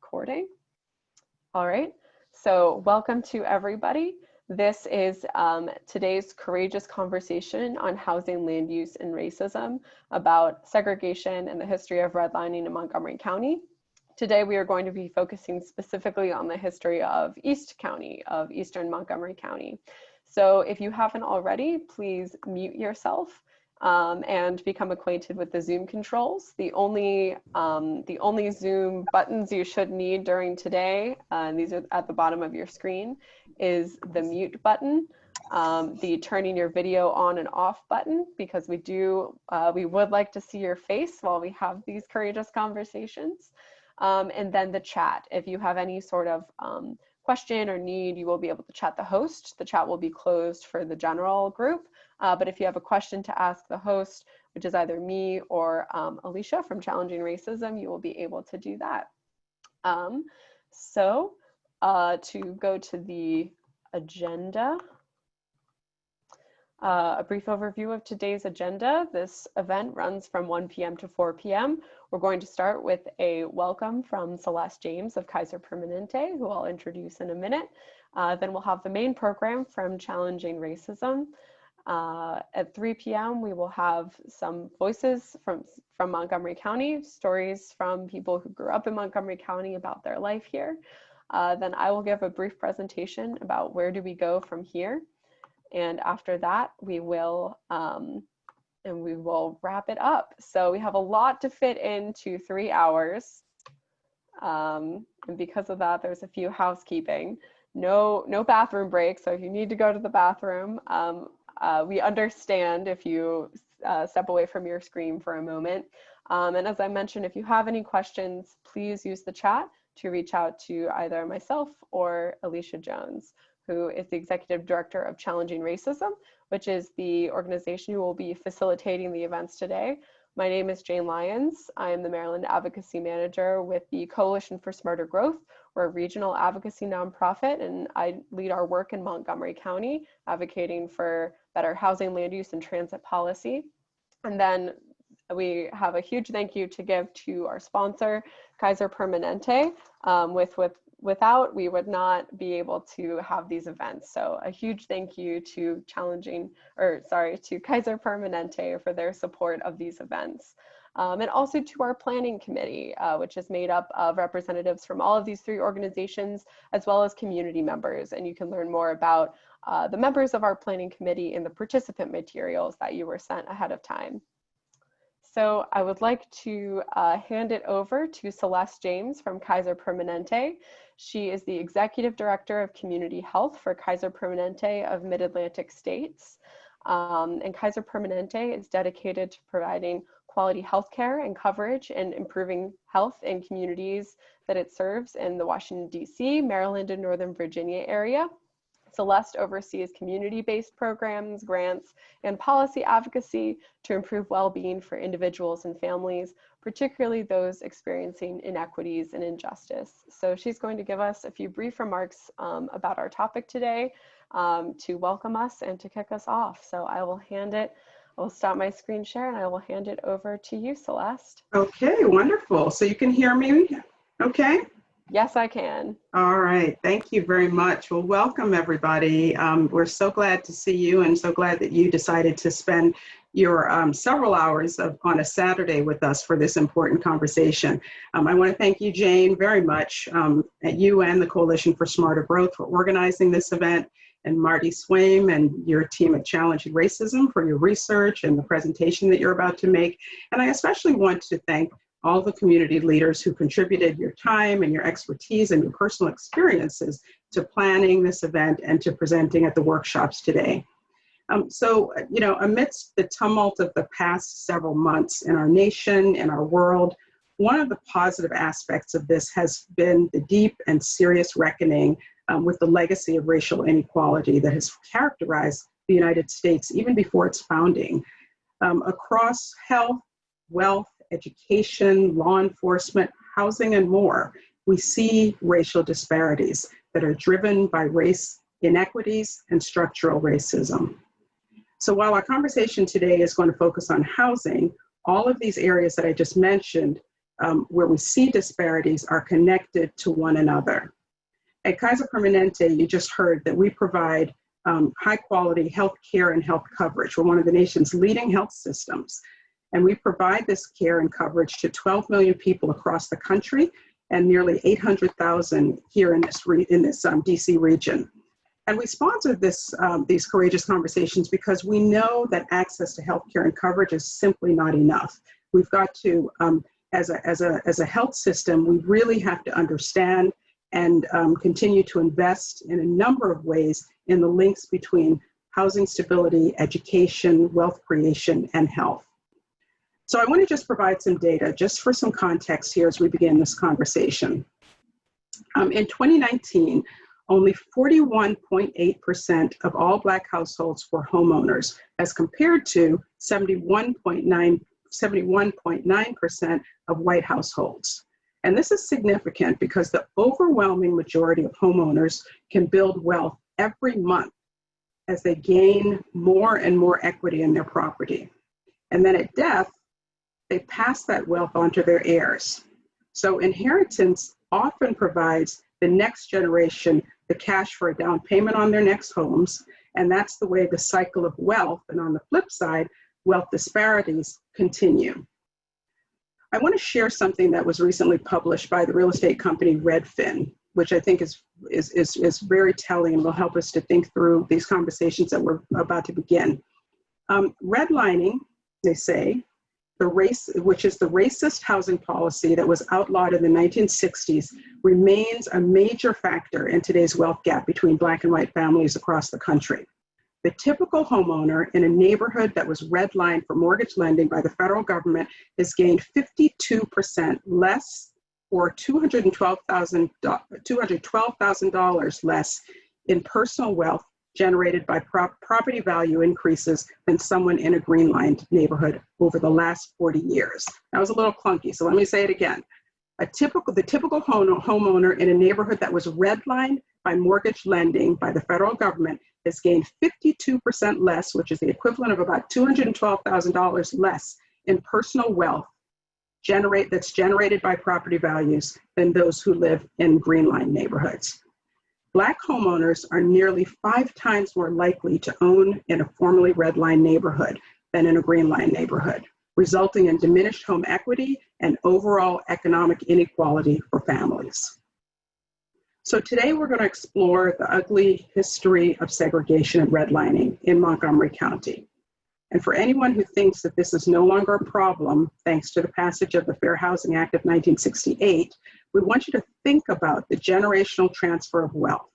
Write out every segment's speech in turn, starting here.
recording. All right, so welcome to everybody. This is today's courageous conversation on housing, land use, and racism about segregation and the history of redlining in Montgomery County. Today, we are going to be focusing specifically on the history of East County, of Eastern Montgomery County. So if you haven't already, please mute yourself and become acquainted with the Zoom controls. The only Zoom buttons you should need during today, and these are at the bottom of your screen, is the mute button, the turning your video on and off button, because we would like to see your face while we have these courageous conversations, and then the chat. If you have any sort of question or need, you will be able to chat the host. The chat will be closed for the general group. But if you have a question to ask the host, which is either me or Alicia from Challenging Racism, you will be able to do that. To go to the agenda, a brief overview of today's agenda. This event runs from 1 p.m. to 4 p.m. We're going to start with a welcome from Celeste James of Kaiser Permanente, who I'll introduce in a minute. Then we'll have the main program from Challenging Racism. At 3 p.m. we will have some voices from Montgomery County, stories from people who grew up in Montgomery County about their life here. Then I will give a brief presentation about where do we go from here. And after that, we will wrap it up. So we have a lot to fit into 3 hours. And because of that, there's a few housekeeping. No bathroom breaks. So if you need to go to the bathroom, we understand if you step away from your screen for a moment. And as I mentioned, if you have any questions, please use the chat to reach out to either myself or Alicia Jones, who is the Executive Director of Challenging Racism, which is the organization who will be facilitating the events today. My name is Jane Lyons. I am the Maryland Advocacy Manager with the Coalition for Smarter Growth. We're a regional advocacy nonprofit, and I lead our work in Montgomery County, advocating for better housing, land use, and transit policy. And then we have a huge thank you to give to our sponsor, Kaiser Permanente. Without, we would not be able to have these events. So a huge thank you to Kaiser Permanente for their support of these events. And also to our planning committee, which is made up of representatives from all of these 3 organizations, as well as community members. And you can learn more about the members of our planning committee in the participant materials that you were sent ahead of time. So I would like to hand it over to Celeste James from Kaiser Permanente. She is the Executive Director of Community Health for Kaiser Permanente of Mid-Atlantic States. And Kaiser Permanente is dedicated to providing quality healthcare and coverage and improving health in communities that it serves in the Washington, D.C., Maryland, and Northern Virginia area. Celeste oversees community-based programs, grants, and policy advocacy to improve well-being for individuals and families, particularly those experiencing inequities and injustice. So she's going to give us a few brief remarks about our topic today to welcome us and to kick us off. So I will stop my screen share and I will hand it over to you, Celeste. Okay, wonderful. So you can hear me okay? Yes, I can. All right, thank you very much. Well, welcome everybody. We're so glad to see you and so glad that you decided to spend your several hours on a Saturday with us for this important conversation. I want to thank you, Jane, very much, at you and the Coalition for Smarter Growth for organizing this event, and Marty Swaim and your team at Challenging Racism for your research and the presentation that you're about to make. And I especially want to thank all the community leaders who contributed your time and your expertise and your personal experiences to planning this event and to presenting at the workshops today. Amidst the tumult of the past several months in our nation, in our world, one of the positive aspects of this has been the deep and serious reckoning with the legacy of racial inequality that has characterized the United States even before its founding. Across health, wealth, education, law enforcement, housing, and more, we see racial disparities that are driven by race inequities and structural racism. So while our conversation today is going to focus on housing, all of these areas that I just mentioned where we see disparities are connected to one another. At Kaiser Permanente, you just heard that we provide high quality health care and health coverage. We're one of the nation's leading health systems. And we provide this care and coverage to 12 million people across the country and nearly 800,000 here in this DC region. And we sponsored these courageous conversations because we know that access to healthcare and coverage is simply not enough. We've got to, as a health system, we really have to understand and continue to invest in a number of ways in the links between housing stability, education, wealth creation, and health. So I want to just provide some data just for some context here as we begin this conversation. In 2019, only 41.8% of all Black households were homeowners, as compared to 71.9% of white households. And this is significant because the overwhelming majority of homeowners can build wealth every month as they gain more and more equity in their property. And then at death, they pass that wealth on to their heirs. So inheritance often provides the next generation the cash for a down payment on their next homes. And that's the way the cycle of wealth, and on the flip side, wealth disparities continue. I want to share something that was recently published by the real estate company Redfin, which I think is very telling and will help us to think through these conversations that we're about to begin. Redlining, they say, which is the racist housing policy that was outlawed in the 1960s, remains a major factor in today's wealth gap between Black and white families across the country. The typical homeowner in a neighborhood that was redlined for mortgage lending by the federal government has gained 52% less, or $212,000 less in personal wealth generated by property value increases than someone in a green-lined neighborhood over the last 40 years. That was a little clunky, so let me say it again. The typical homeowner in a neighborhood that was redlined by mortgage lending by the federal government has gained 52% less, which is the equivalent of about $212,000 less in personal wealth that's generated by property values than those who live in green-line neighborhoods. Black homeowners are nearly 5 times more likely to own in a formerly red-line neighborhood than in a green-line neighborhood, resulting in diminished home equity and overall economic inequality for families. So today we're going to explore the ugly history of segregation and redlining in Montgomery County. And for anyone who thinks that this is no longer a problem, thanks to the passage of the Fair Housing Act of 1968, we want you to think about the generational transfer of wealth.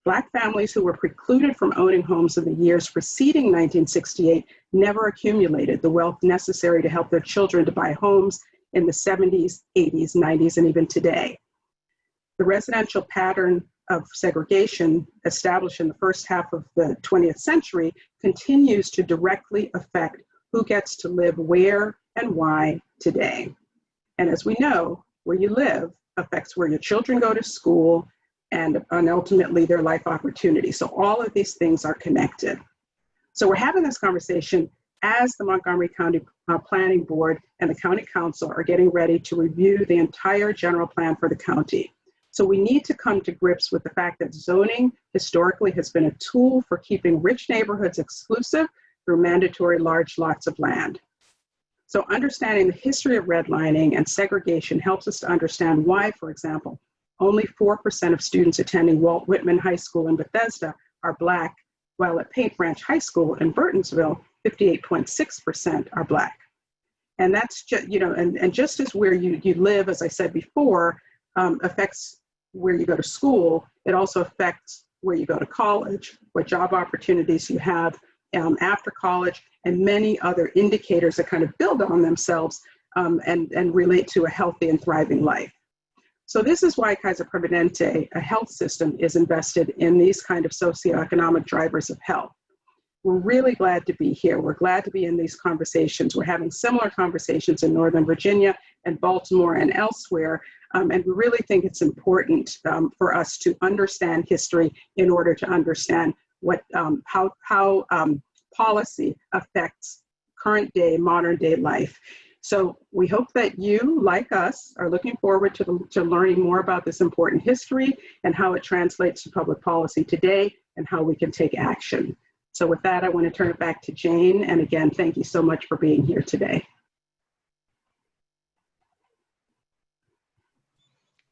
Black families who were precluded from owning homes in the years preceding 1968 never accumulated the wealth necessary to help their children to buy homes in the 70s, 80s, 90s, and even today. The residential pattern of segregation established in the first half of the 20th century continues to directly affect who gets to live where and why today. And as we know, where you live affects where your children go to school and ultimately their life opportunities. So all of these things are connected. So we're having this conversation as the Montgomery County Planning Board and the County Council are getting ready to review the entire general plan for the county. So we need to come to grips with the fact that zoning historically has been a tool for keeping rich neighborhoods exclusive through mandatory large lots of land. So understanding the history of redlining and segregation helps us to understand why, for example, only 4% of students attending Walt Whitman High School in Bethesda are Black, while at Paint Branch High School in Burtonsville, 58.6% are Black. And that's just, and just as where you live, as I said before, affects where you go to school, it also affects where you go to college, what job opportunities you have after college, and many other indicators that kind of build on themselves and relate to a healthy and thriving life. So this is why Kaiser Permanente, a health system, is invested in these kind of socioeconomic drivers of health. We're really glad to be here. We're glad to be in these conversations. We're having similar conversations in Northern Virginia and Baltimore and elsewhere. And we really think it's important for us to understand history in order to understand how policy affects current day, modern day life. So we hope that you, like us, are looking forward to learning more about this important history and how it translates to public policy today and how we can take action. So with that, I want to turn it back to Jane. And again, thank you so much for being here today.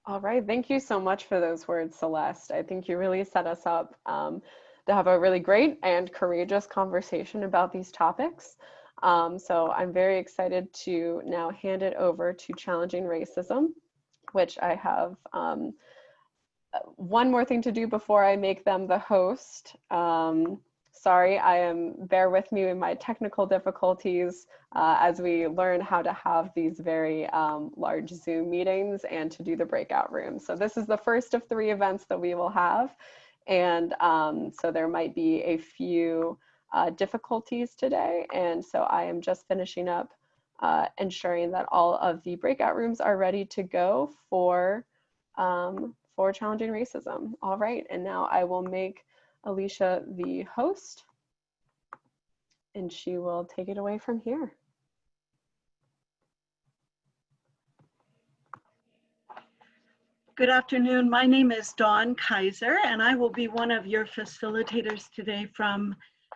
All right, thank you so much for those words, Celeste. I think you really set us up to have a really great and courageous conversation about these topics. So I'm very excited to now hand it over to Challenging Racism, which I have one more thing to do before I make them the host. Sorry, bear with me in my technical difficulties as we learn how to have these very large Zoom meetings and to do the breakout rooms. So this is the first of 3 events that we will have. And so there might be a few difficulties today. And so I am just finishing up ensuring that all of the breakout rooms are ready to go for Challenging Racism. All right, and now I will make Alicia the host, and she will take it away from here. Good afternoon. My name is Dawn Kaiser, and I will be one of your facilitators today from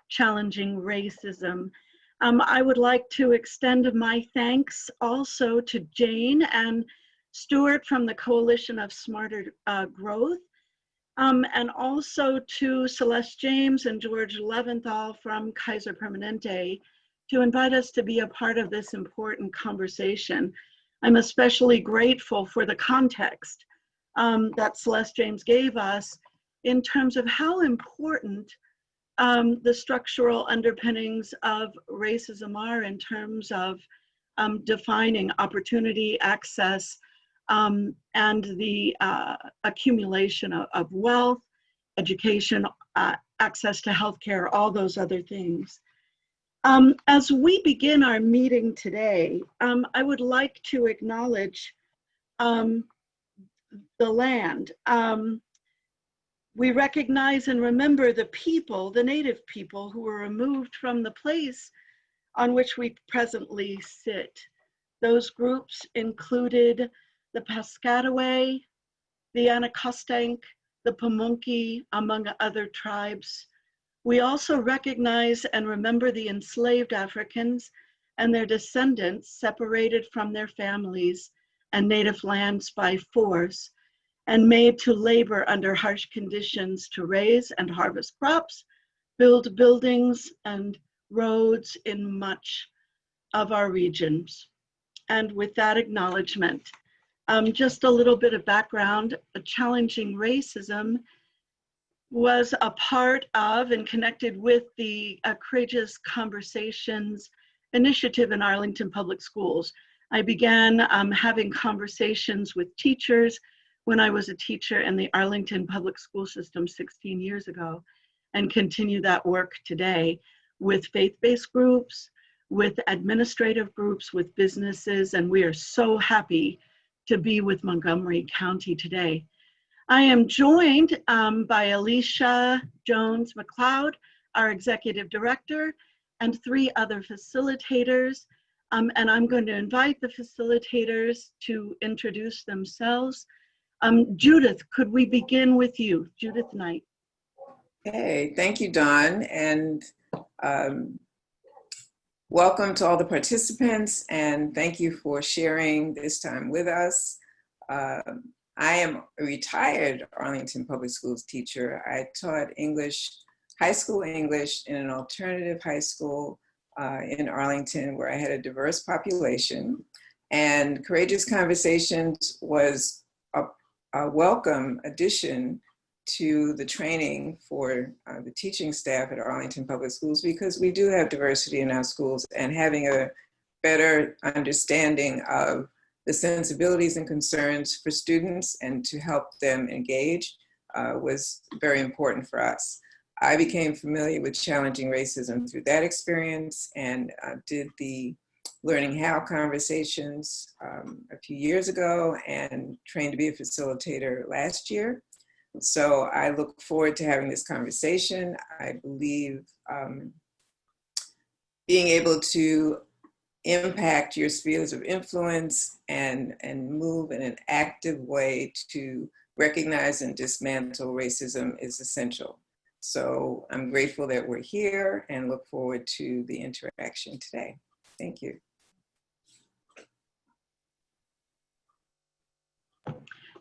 Challenging Racism. I would like to extend my thanks also to Jane and Stuart from the Coalition of Smarter Growth, and also to Celeste James and George Leventhal from Kaiser Permanente to invite us to be a part of this important conversation. I'm especially grateful for the context that Celeste James gave us in terms of how important the structural underpinnings of racism are in terms of defining opportunity, access, and the accumulation of wealth, education, access to healthcare, all those other things. As we begin our meeting today, I would like to acknowledge the land. We recognize and remember the people, the native people who were removed from the place on which we presently sit. Those groups included the Piscataway, the Anacostank, the Pamunkey, among other tribes. We also recognize and remember the enslaved Africans and their descendants separated from their families and native lands by force and made to labor under harsh conditions to raise and harvest crops, build buildings and roads in much of our regions. And with that acknowledgement, just a little bit of background. Challenging Racism was a part of and connected with the Courageous Conversations initiative in Arlington Public Schools. I began having conversations with teachers when I was a teacher in the Arlington Public School System 16 years ago, and continue that work today with faith-based groups, with administrative groups, with businesses, and we are so happy to be with Montgomery County today. I am joined by Alicia Jones-McLeod, our Executive Director, and 3 other facilitators. And I'm going to invite the facilitators to introduce themselves. Judith, could we begin with you? Judith Knight. Hey, thank you, Dawn, and welcome to all the participants, and thank you for sharing this time with us. I am a retired Arlington Public Schools teacher. I taught English, high school English in an alternative high school in Arlington where I had a diverse population, and Courageous Conversations was a welcome addition to the training for the teaching staff at Arlington Public Schools, because we do have diversity in our schools, and having a better understanding of the sensibilities and concerns for students and to help them engage was very important for us. I became familiar with Challenging Racism through that experience, and did the Learning How conversations a few years ago and trained to be a facilitator last year. So I look forward to having this conversation. I believe being able to impact your spheres of influence and move in an active way to recognize and dismantle racism is essential. So I'm grateful that we're here and look forward to the interaction today. Thank you.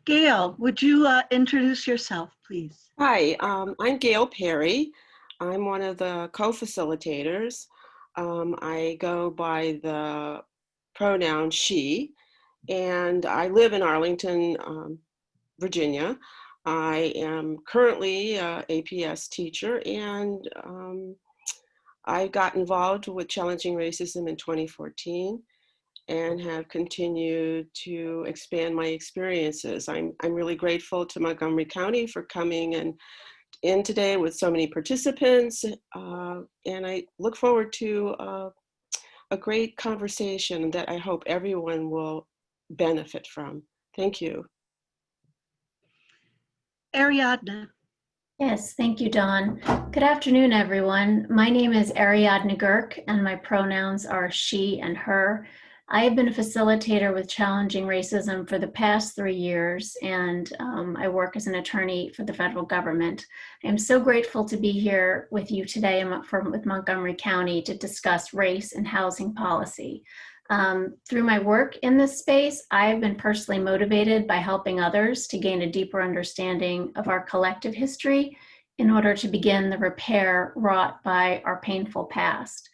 Gail, would you introduce yourself, please? Hi, I'm Gail Perry. I'm one of the co-facilitators. I go by the pronoun she, and I live in Arlington, Virginia. I am currently an APS teacher, and I got involved with Challenging Racism in 2014 and have continued to expand my experiences. I'm really grateful to Montgomery County for coming in today with so many participants, and I look forward to a great conversation that I hope everyone will benefit from. Thank you. Ariadne. Yes, thank you, Dawn. Good afternoon, everyone. My name is Ariadne Girk, and my pronouns are she and her. I have been a facilitator with Challenging Racism for the past 3 years, and I work as an attorney for the federal government. I'm so grateful to be here with you today with Montgomery County to discuss race and housing policy. Through my work in this space, I've been personally motivated by helping others to gain a deeper understanding of our collective history in order to begin the repair wrought by our painful past.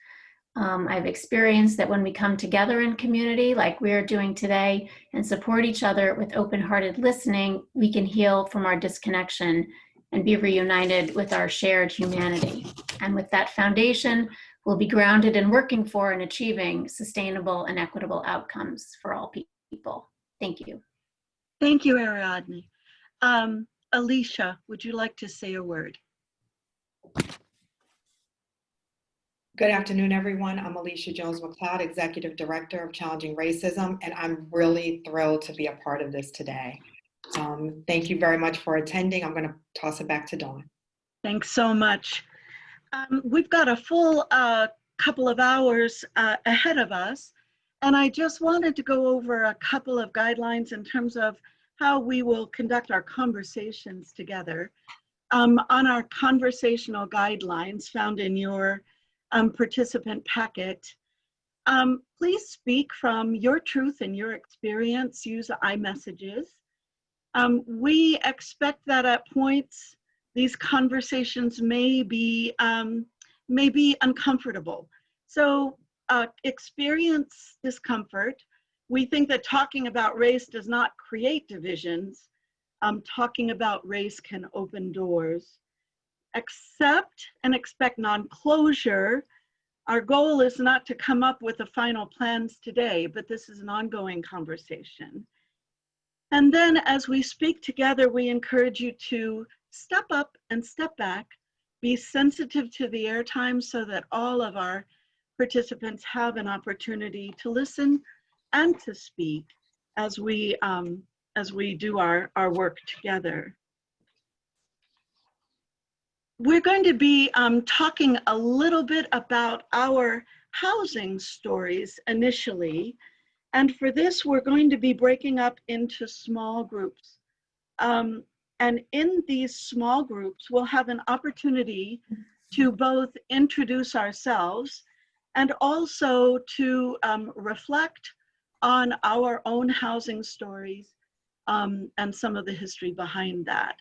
I've experienced that when we come together in community like we're doing today and support each other with open-hearted listening, we can heal from our disconnection and be reunited with our shared humanity. And with that foundation, we'll be grounded in working for and achieving sustainable and equitable outcomes for all people. Thank you. Thank you, Ariadne. Alicia, would you like to say a word? Good afternoon, everyone. I'm Alicia Jones-McLeod, Executive Director of Challenging Racism, and I'm really thrilled to be a part of this today. Thank you very much for attending. I'm going to toss it back to Dawn. Thanks so much. We've got a full couple of hours ahead of us, and I just wanted to go over a couple of guidelines in terms of how we will conduct our conversations together. On our conversational guidelines found in your participant packet, please speak from your truth and your experience. Use iMessages. We expect that at points these conversations may be uncomfortable. So experience discomfort. We think that talking about race does not create divisions. Talking about race can open doors. Accept and expect non-closure. Our goal is not to come up with the final plans today, but this is an ongoing conversation. And then as we speak together, we encourage you to step up and step back, be sensitive to the airtime so that all of our participants have an opportunity to listen and to speak as we do our work together. We're going to be talking a little bit about our housing stories initially. And for this, we're going to be breaking up into small groups. And in these small groups, we'll have an opportunity to both introduce ourselves and also to reflect on our own housing stories and some of the history behind that.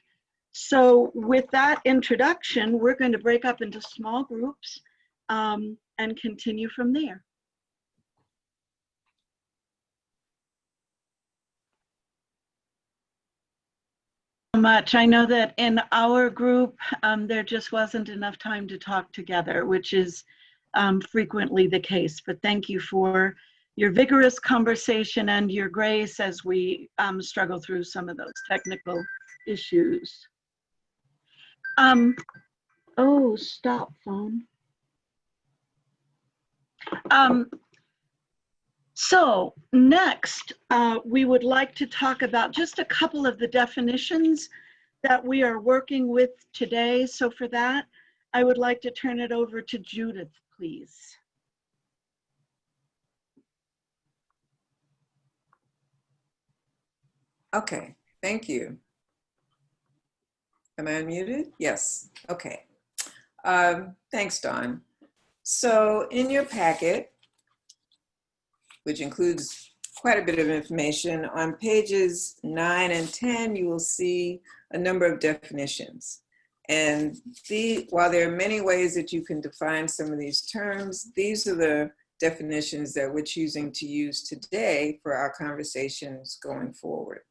So with that introduction, we're going to break up into small groups and continue from there. Much. I know that in our group, there just wasn't enough time to talk together, which is frequently the case. But thank you for your vigorous conversation and your grace as we struggle through some of those technical issues. Oh, stop, phone. So next, we would like to talk about just a couple of the definitions that we are working with today. So for that, I would like to turn it over to Judith, please. Okay, thank you. Am I unmuted? Yes, okay. Thanks, Dawn. So in your packet, which includes quite a bit of information, on pages 9 and 10, you will see a number of definitions. And while there are many ways that you can define some of these terms, these are the definitions that we're choosing to use today for our conversations going forward.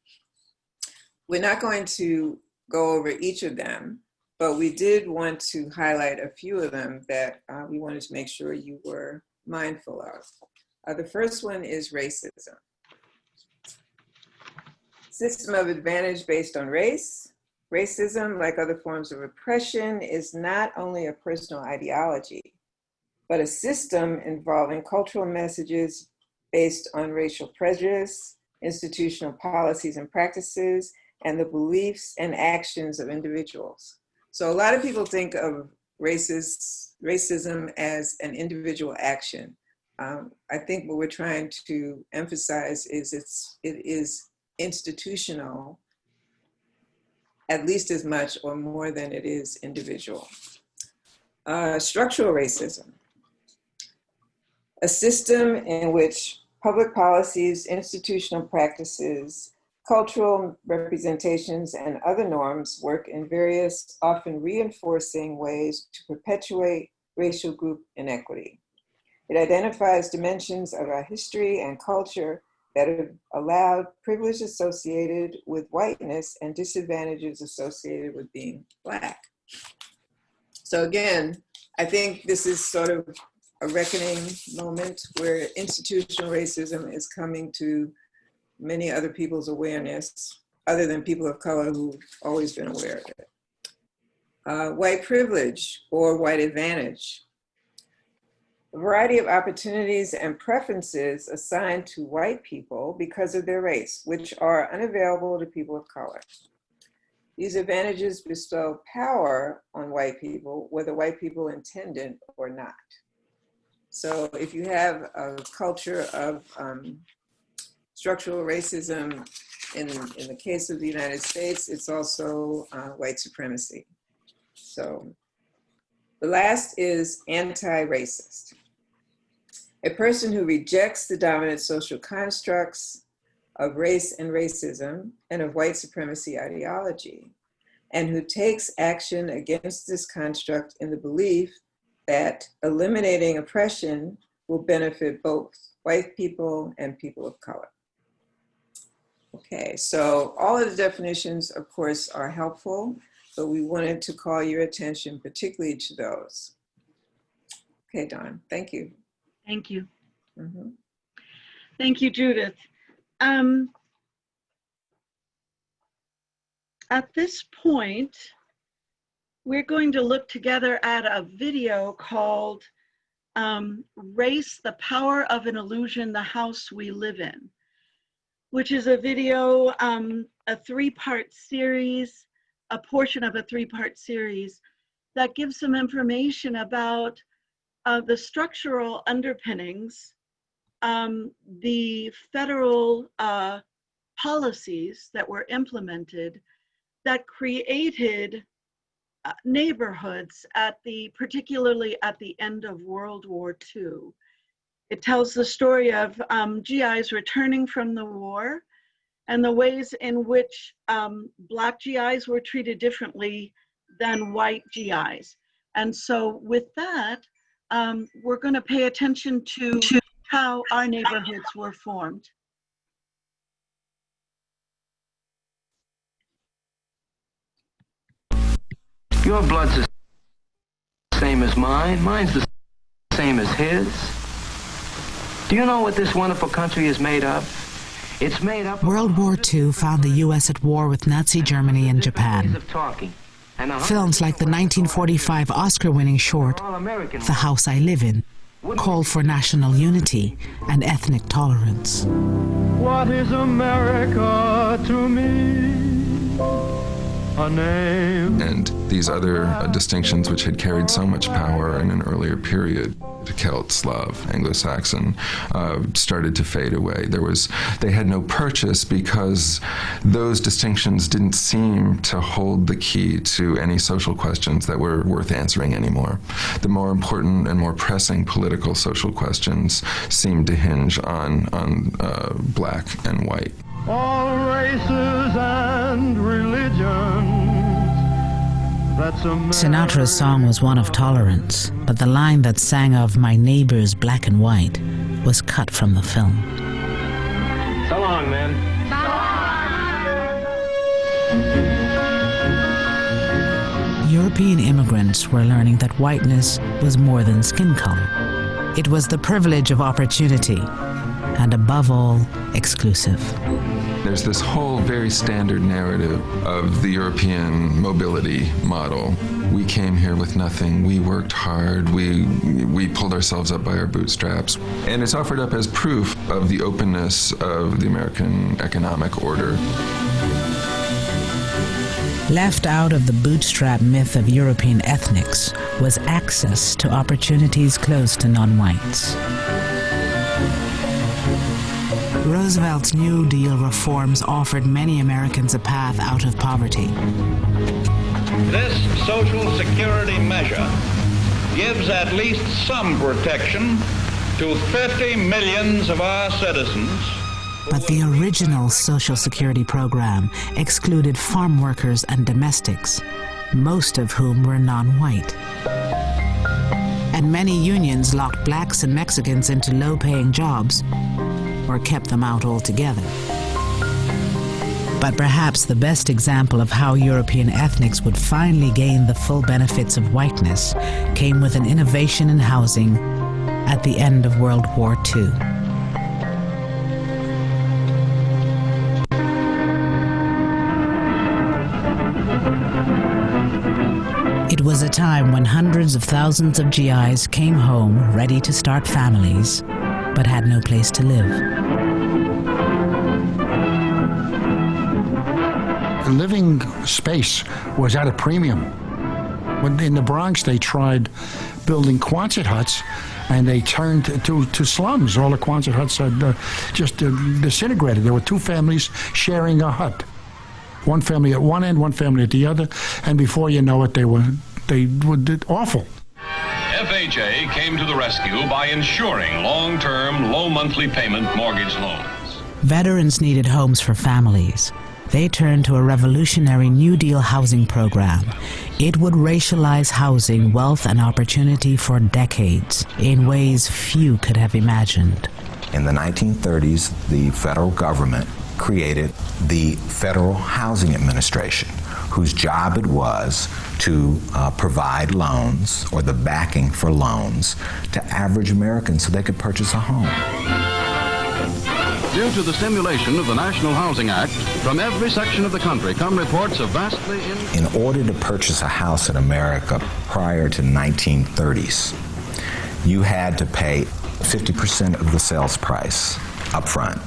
We're not going to go over each of them, but we did want to highlight a few of them that we wanted to make sure you were mindful of. The first one is racism. System of advantage based on race. Racism, like other forms of oppression, is not only a personal ideology, but a system involving cultural messages based on racial prejudice, institutional policies and practices, and the beliefs and actions of individuals. So a lot of people think of racism as an individual action. I think what we're trying to emphasize is it is institutional, at least as much or more than it is individual. Structural racism. A system in which public policies, institutional practices, cultural representations, and other norms work in various, often reinforcing ways to perpetuate racial group inequity. It identifies dimensions of our history and culture that have allowed privilege associated with whiteness and disadvantages associated with being Black. So again, I think this is sort of a reckoning moment where institutional racism is coming to many other people's awareness, other than people of color who've always been aware of it. White privilege or white advantage. A variety of opportunities and preferences assigned to white people because of their race, which are unavailable to people of color. These advantages bestow power on white people, whether white people intend it or not. So if you have a culture of structural racism, in the case of the United States, it's also white supremacy. So the last is anti-racist. A person who rejects the dominant social constructs of race and racism and of white supremacy ideology, and who takes action against this construct in the belief that eliminating oppression will benefit both white people and people of color. Okay, so all of the definitions, of course, are helpful, but we wanted to call your attention particularly to those. Okay, Dawn, thank you. Thank you. Mm-hmm. Thank you, Judith. At this point, we're going to look together at a video called Race, the Power of an Illusion, the House We Live In, which is a video, a three-part series, a portion of a three-part series that gives some information about the structural underpinnings, the federal policies that were implemented that created neighborhoods particularly at the end of World War II. It tells the story of GIs returning from the war and the ways in which Black GIs were treated differently than white GIs. And so with that, we're going to pay attention to how our neighborhoods were formed. Your blood's the same as mine. Mine's the same as his. Do you know what this wonderful country is made of? It's made up of... World War II found the U.S. at war with Nazi Germany and Japan. Films like the 1945 Oscar-winning short, The House I Live In, called for national unity and ethnic tolerance. What is America to me? A name. And these other distinctions which had carried so much power in an earlier period Celt, Slav, Anglo-Saxon, started to fade away. They had no purchase because those distinctions didn't seem to hold the key to any social questions that were worth answering anymore. The more important and more pressing political social questions seemed to hinge on black and white. All races and religions. Sinatra's song was one of tolerance, but the line that sang of "my neighbors black and white" was cut from the film. So long, man. European immigrants were learning that whiteness was more than skin color. It was the privilege of opportunity, and above all, exclusive. There's this whole very standard narrative of the European mobility model. We came here with nothing, we worked hard, we pulled ourselves up by our bootstraps. And it's offered up as proof of the openness of the American economic order. Left out of the bootstrap myth of European ethnics was access to opportunities close to non-whites. Roosevelt's New Deal reforms offered many Americans a path out of poverty. This Social Security measure gives at least some protection to 50 million of our citizens. But the original Social Security program excluded farm workers and domestics, most of whom were non-white. And many unions locked blacks and Mexicans into low-paying jobs or kept them out altogether. But perhaps the best example of how European ethnics would finally gain the full benefits of whiteness came with an innovation in housing at the end of World War II. It was a time when hundreds of thousands of GIs came home ready to start families, but had no place to live. Living space was at a premium. When in the Bronx, they tried building Quonset huts, and they turned to slums. All the Quonset huts had just disintegrated. There were two families sharing a hut. One family at one end, one family at the other, and before you know it, they were awful. FHA came to the rescue by ensuring long-term, low monthly payment mortgage loans. Veterans needed homes for families. They turned to a revolutionary New Deal housing program. It would racialize housing, wealth, and opportunity for decades in ways few could have imagined. In the 1930s, the federal government created the Federal Housing Administration, whose job it was to provide loans, or the backing for loans, to average Americans so they could purchase a home. Due to the stimulation of the National Housing Act, from every section of the country come reports of vastly In order to purchase a house in America prior to 1930s, you had to pay 50% of the sales price up front.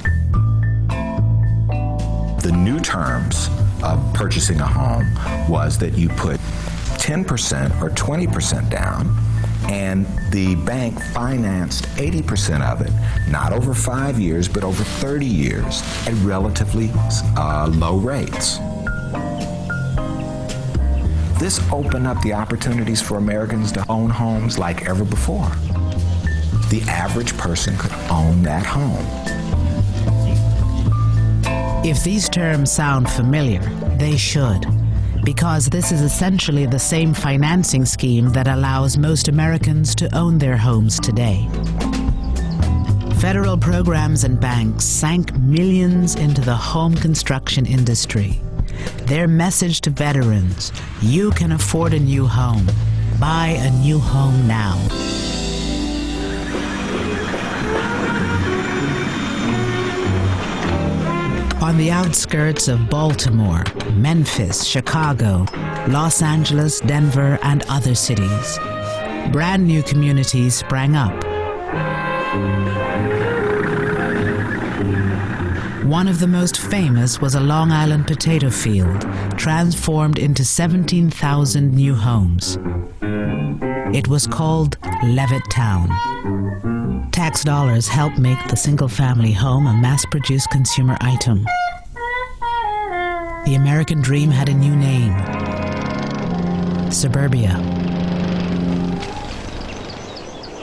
The new terms of purchasing a home was that you put 10% or 20% down, and the bank financed 80% of it, not over 5 years, but over 30 years at relatively low rates. This opened up the opportunities for Americans to own homes like ever before. The average person could own that home. If these terms sound familiar, they should, because this is essentially the same financing scheme that allows most Americans to own their homes today. Federal programs and banks sank millions into the home construction industry. Their message to veterans: you can afford a new home. Buy a new home now. On the outskirts of Baltimore, Memphis, Chicago, Los Angeles, Denver, and other cities, brand new communities sprang up. One of the most famous was a Long Island potato field, transformed into 17,000 new homes. It was called Levittown. Tax dollars helped make the single-family home a mass-produced consumer item. The American dream had a new name: suburbia.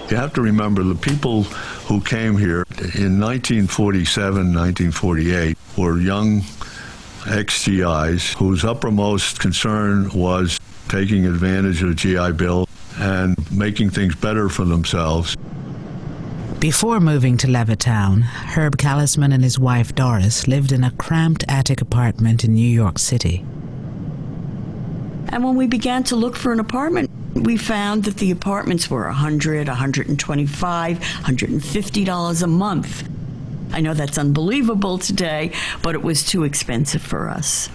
You have to remember the people who came here in 1947, 1948 were young ex-GIs whose uppermost concern was taking advantage of the GI Bill and making things better for themselves. Before moving to Levittown, Herb Callisman and his wife Doris lived in a cramped attic apartment in New York City. And when we began to look for an apartment, we found that the apartments were $100, $125, $150 a month. I know that's unbelievable today, but it was too expensive for us.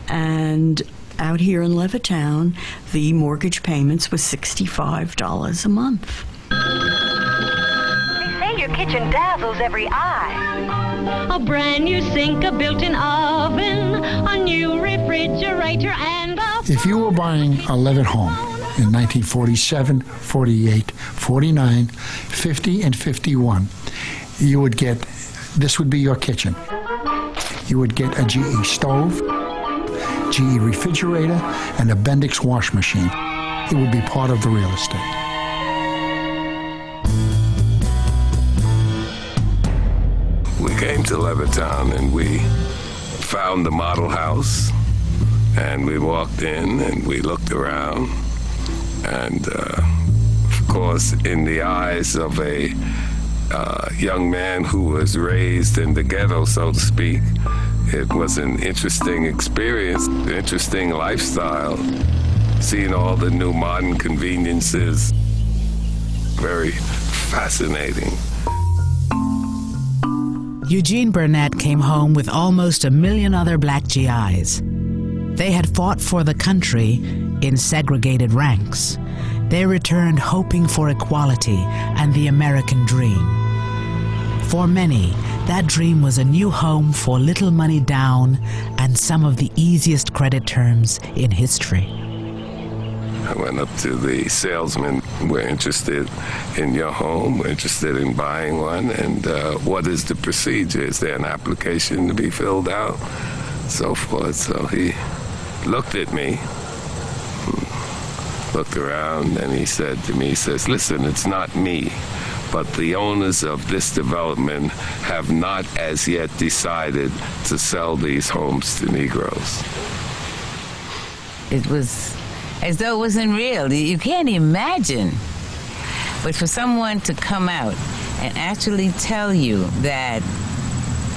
And out here in Levittown, the mortgage payments was $65 a month. They say your kitchen dazzles every eye. A brand new sink, a built-in oven, a new refrigerator, and a... If you were buying a Levitt home in 1947, 48, 49, 50, and 51, you would get, this would be your kitchen. You would get a GE stove, GE refrigerator, and a Bendix wash machine. It would be part of the real estate. We came to Levittown and we found the model house, and we walked in and we looked around, and of course, in the eyes of a young man who was raised in the ghetto, so to speak, it was an interesting experience, an interesting lifestyle, seeing all the new modern conveniences. Very fascinating. Eugene Burnett came home with almost 1 million other black GIs. They had fought for the country in segregated ranks. They returned hoping for equality and the American dream. For many, that dream was a new home for little money down and some of the easiest credit terms in history. I went up to the salesman. We're interested in your home. We're interested in buying one. And what is the procedure? Is there an application to be filled out? So forth. So he looked at me, looked around, and he said to me, he says, listen, it's not me, but the owners of this development have not as yet decided to sell these homes to Negroes. It was as though it wasn't real. You can't imagine. But for someone to come out and actually tell you that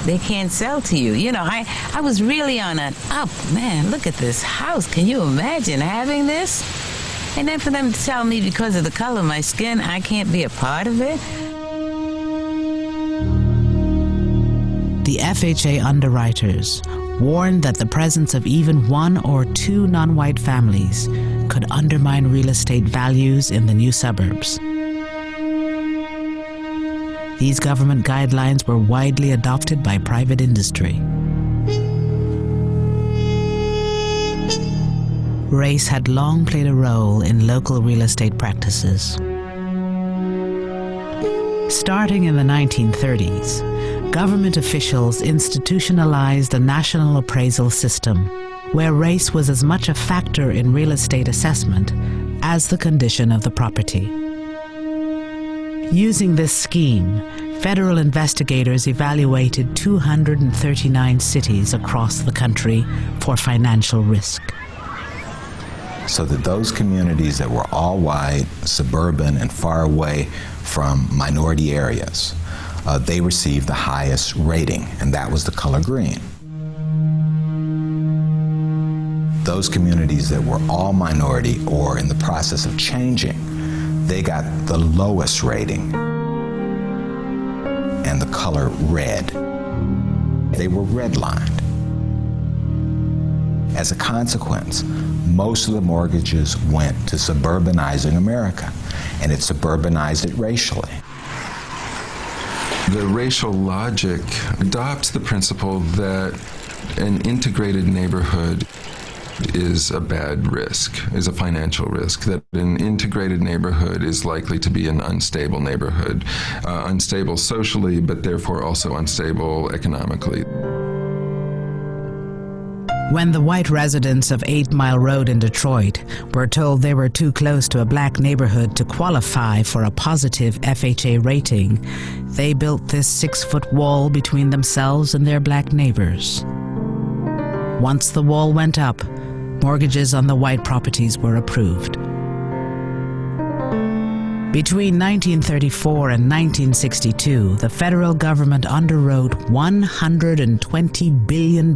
they can't sell to you, you know, I was really on an up. Man, look at this house. Can you imagine having this? And then for them to tell me because of the color of my skin, I can't be a part of it. The FHA underwriters warned that the presence of even 1 or 2 non-white families could undermine real estate values in the new suburbs. These government guidelines were widely adopted by private industry. Race had long played a role in local real estate practices. Starting in the 1930s, government officials institutionalized a national appraisal system where race was as much a factor in real estate assessment as the condition of the property. Using this scheme, federal investigators evaluated 239 cities across the country for financial risk. So that those communities that were all white, suburban, and far away from minority areas, they received the highest rating, and that was the color green. Those communities that were all minority or in the process of changing, they got the lowest rating, and the color red. They were redlined. As a consequence, most of the mortgages went to suburbanizing America, and it suburbanized it racially. The racial logic adopts the principle that an integrated neighborhood is a bad risk, is a financial risk, that an integrated neighborhood is likely to be an unstable neighborhood, unstable socially, but therefore also unstable economically. When the white residents of 8 Mile Road in Detroit were told they were too close to a black neighborhood to qualify for a positive FHA rating, they built this 6-foot wall between themselves and their black neighbors. Once the wall went up, mortgages on the white properties were approved. Between 1934 and 1962, the federal government underwrote $120 billion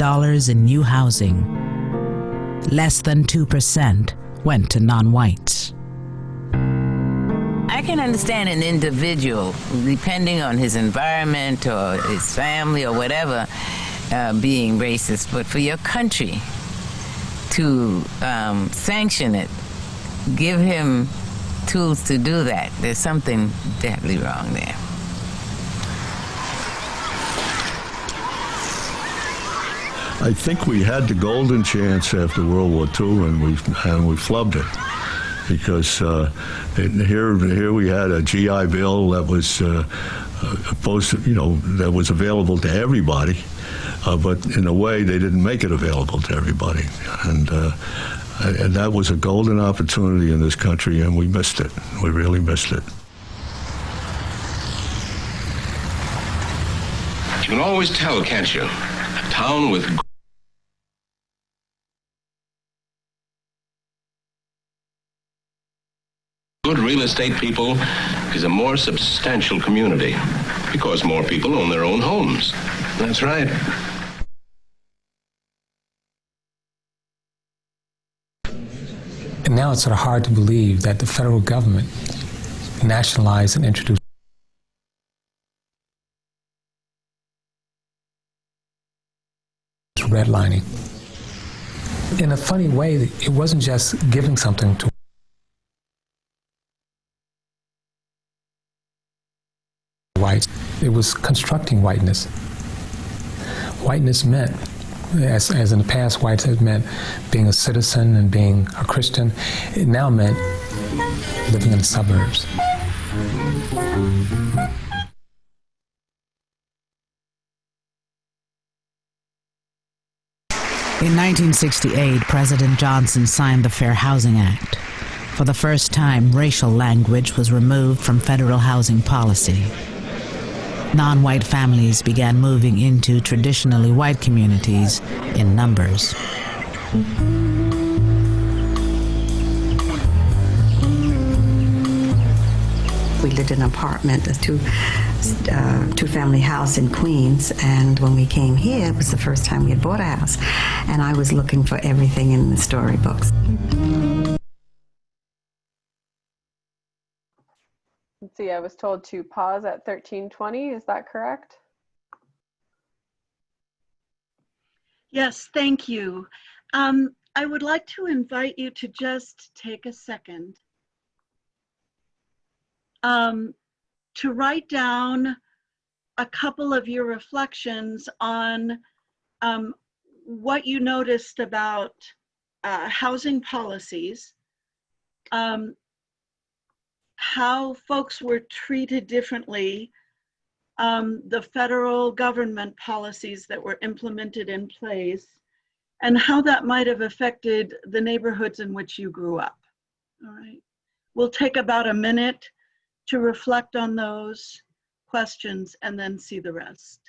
in new housing. Less than 2% went to non-whites. I can understand an individual, depending on his environment or his family or whatever, being racist, but for your country to sanction it, give him tools to do that, there's something definitely wrong there. I think we had the golden chance after World War II, and we flubbed it, because here we had a GI Bill that was supposed to, that was available to everybody, but in a way they didn't make it available to everybody, and that was a golden opportunity in this country, and we missed it. We really missed it. You can always tell, can't you? A town with good real estate people is a more substantial community because more people own their own homes. That's right. And now it's sort of hard to believe that the federal government nationalized and introduced redlining. In a funny way, it wasn't just giving something to whites, it was constructing whiteness. Whiteness meant, as in the past, whites had meant being a citizen and being a Christian. It now meant living in the suburbs. In 1968, President Johnson signed the Fair Housing Act. For the first time, racial language was removed from federal housing policy. Non-white families began moving into traditionally white communities in numbers. We lived in an apartment, a two-family house in Queens, and when we came here, it was the first time we had bought a house, and I was looking for everything in the storybooks. Let's see, I was told to pause at 1320. Is that correct? Yes, thank you. I would like to invite you to just take a second to write down a couple of your reflections on what you noticed about housing policies, how folks were treated differently, the federal government policies that were implemented in place, and how that might have affected the neighborhoods in which you grew up. All right. We'll take about a minute to reflect on those questions and then see the rest.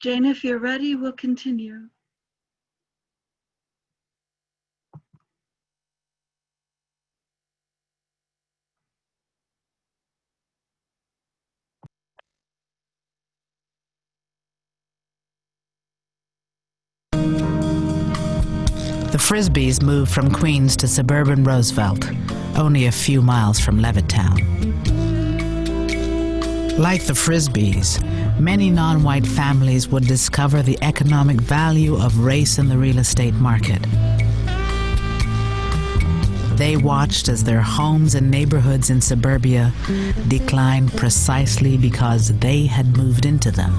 Jane, if you're ready, we'll continue. The Frisbees moved from Queens to suburban Roosevelt, only a few miles from Levittown. Like the Frisbees, many non-white families would discover the economic value of race in the real estate market. They watched as their homes and neighborhoods in suburbia declined precisely because they had moved into them.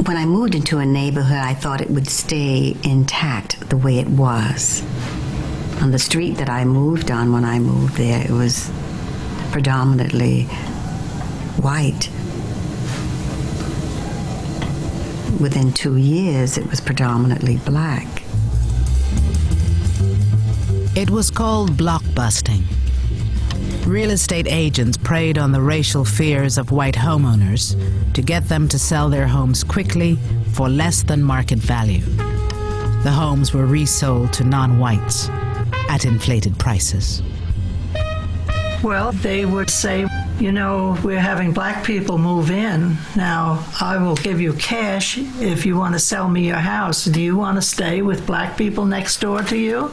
When I moved into a neighborhood, I thought it would stay intact the way it was. On the street that I moved on when I moved there, it was predominantly white. Within 2 years, it was predominantly black. It was called blockbusting. Real estate agents preyed on the racial fears of white homeowners to get them to sell their homes quickly for less than market value. The homes were resold to non-whites at inflated prices. Well, they would say, you know, we're having black people move in. Now, I will give you cash if you want to sell me your house. Do you want to stay with black people next door to you?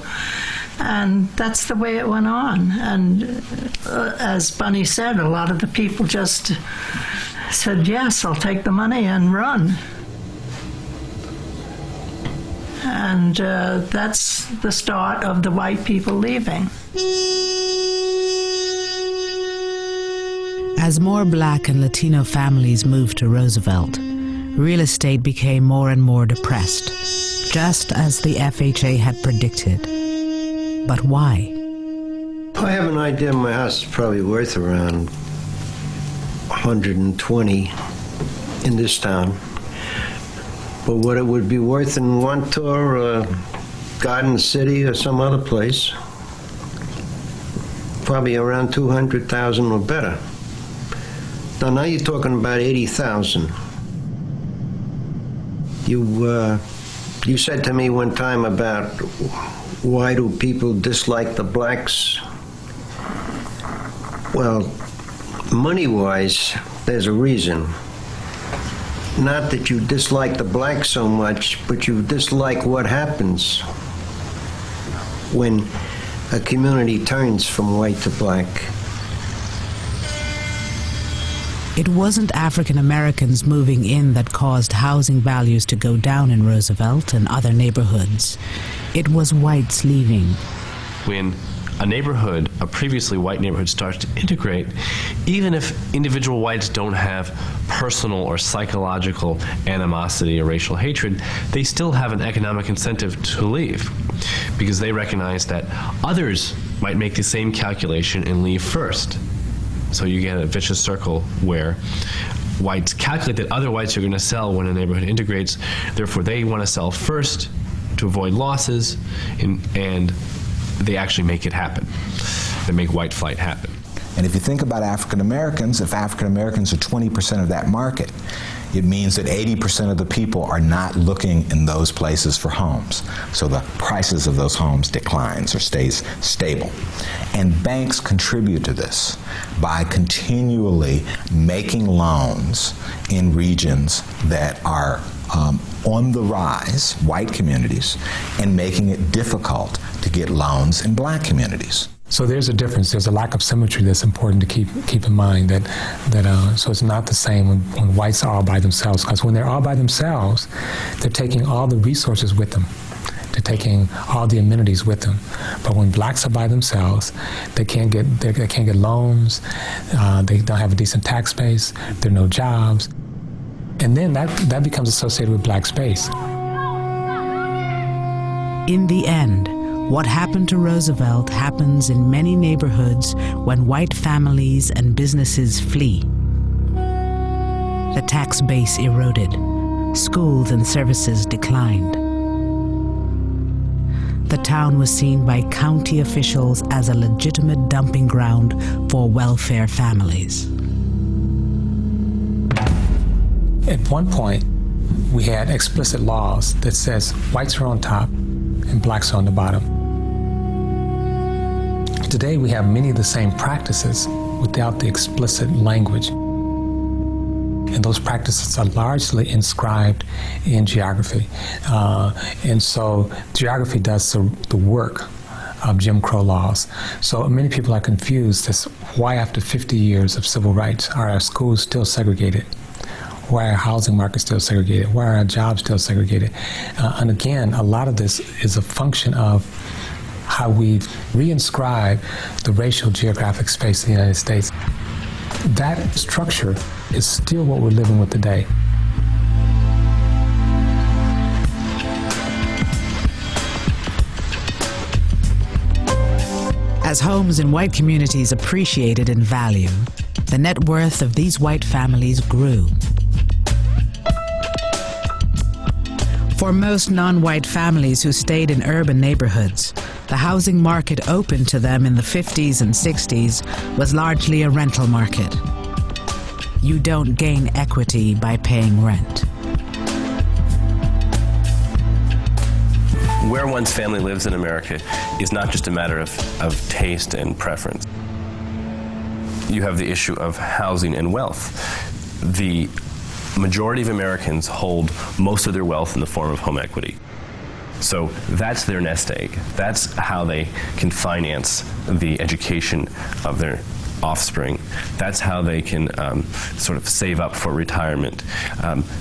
And that's the way it went on. And as Bunny said, a lot of the people just said, yes, I'll take the money and run. And that's the start of the white people leaving. As more black and Latino families moved to Roosevelt, real estate became more and more depressed, just as the FHA had predicted. But why? I have an idea my house is probably worth around 120 in this town. But what it would be worth in Wantor or Garden City or some other place, probably around 200,000 or better. Now you're talking about 80,000. You said to me one time about why do people dislike the blacks? Well, money-wise, there's a reason. Not that you dislike the blacks so much, but you dislike what happens when a community turns from white to black. It wasn't African Americans moving in that caused housing values to go down in Roosevelt and other neighborhoods. It was whites leaving. When a neighborhood, a previously white neighborhood, starts to integrate, even if individual whites don't have personal or psychological animosity or racial hatred, they still have an economic incentive to leave because they recognize that others might make the same calculation and leave first. So you get a vicious circle where whites calculate that other whites are going to sell when a neighborhood integrates, therefore they want to sell first to avoid losses, and they actually make it happen. They make white flight happen. And if you think about African Americans, if African Americans are 20% of that market, it means that 80% of the people are not looking in those places for homes. So the prices of those homes declines or stays stable. And banks contribute to this by continually making loans in regions that are on the rise, white communities, and making it difficult to get loans in black communities. So there's a difference. There's a lack of symmetry that's important to keep in mind. So it's not the same when whites are all by themselves. Because when they're all by themselves, they're taking all the resources with them. They're taking all the amenities with them. But when blacks are by themselves, they can't get loans. They don't have a decent tax base. There are no jobs, and then that becomes associated with black space. In the end, what happened to Roosevelt happens in many neighborhoods when white families and businesses flee. The tax base eroded, schools and services declined. the town was seen by county officials as a legitimate dumping ground for welfare families. At one point, we had explicit laws that says whites are on top and blacks are on the bottom. Today, we have many of the same practices without the explicit language. And those practices are largely inscribed in geography. And so geography does the work of Jim Crow laws. So many people are confused as why after 50 years of civil rights are our schools still segregated? Why are our housing markets still segregated? Why are our jobs still segregated? And again, a lot of this is a function of how we've reinscribed the racial geographic space of the United States. That structure is still what we're living with today. As homes in white communities appreciated in value, the net worth of these white families grew. For most non-white families who stayed in urban neighborhoods, the housing market open to them in the 50s and 60s was largely a rental market. You don't gain equity by paying rent. Where one's family lives in America is not just a matter of taste and preference. You have the issue of housing and wealth. The majority of Americans hold most of their wealth in the form of home equity. So that's their nest egg. That's how they can finance the education of their offspring. That's how they can sort of save up for retirement.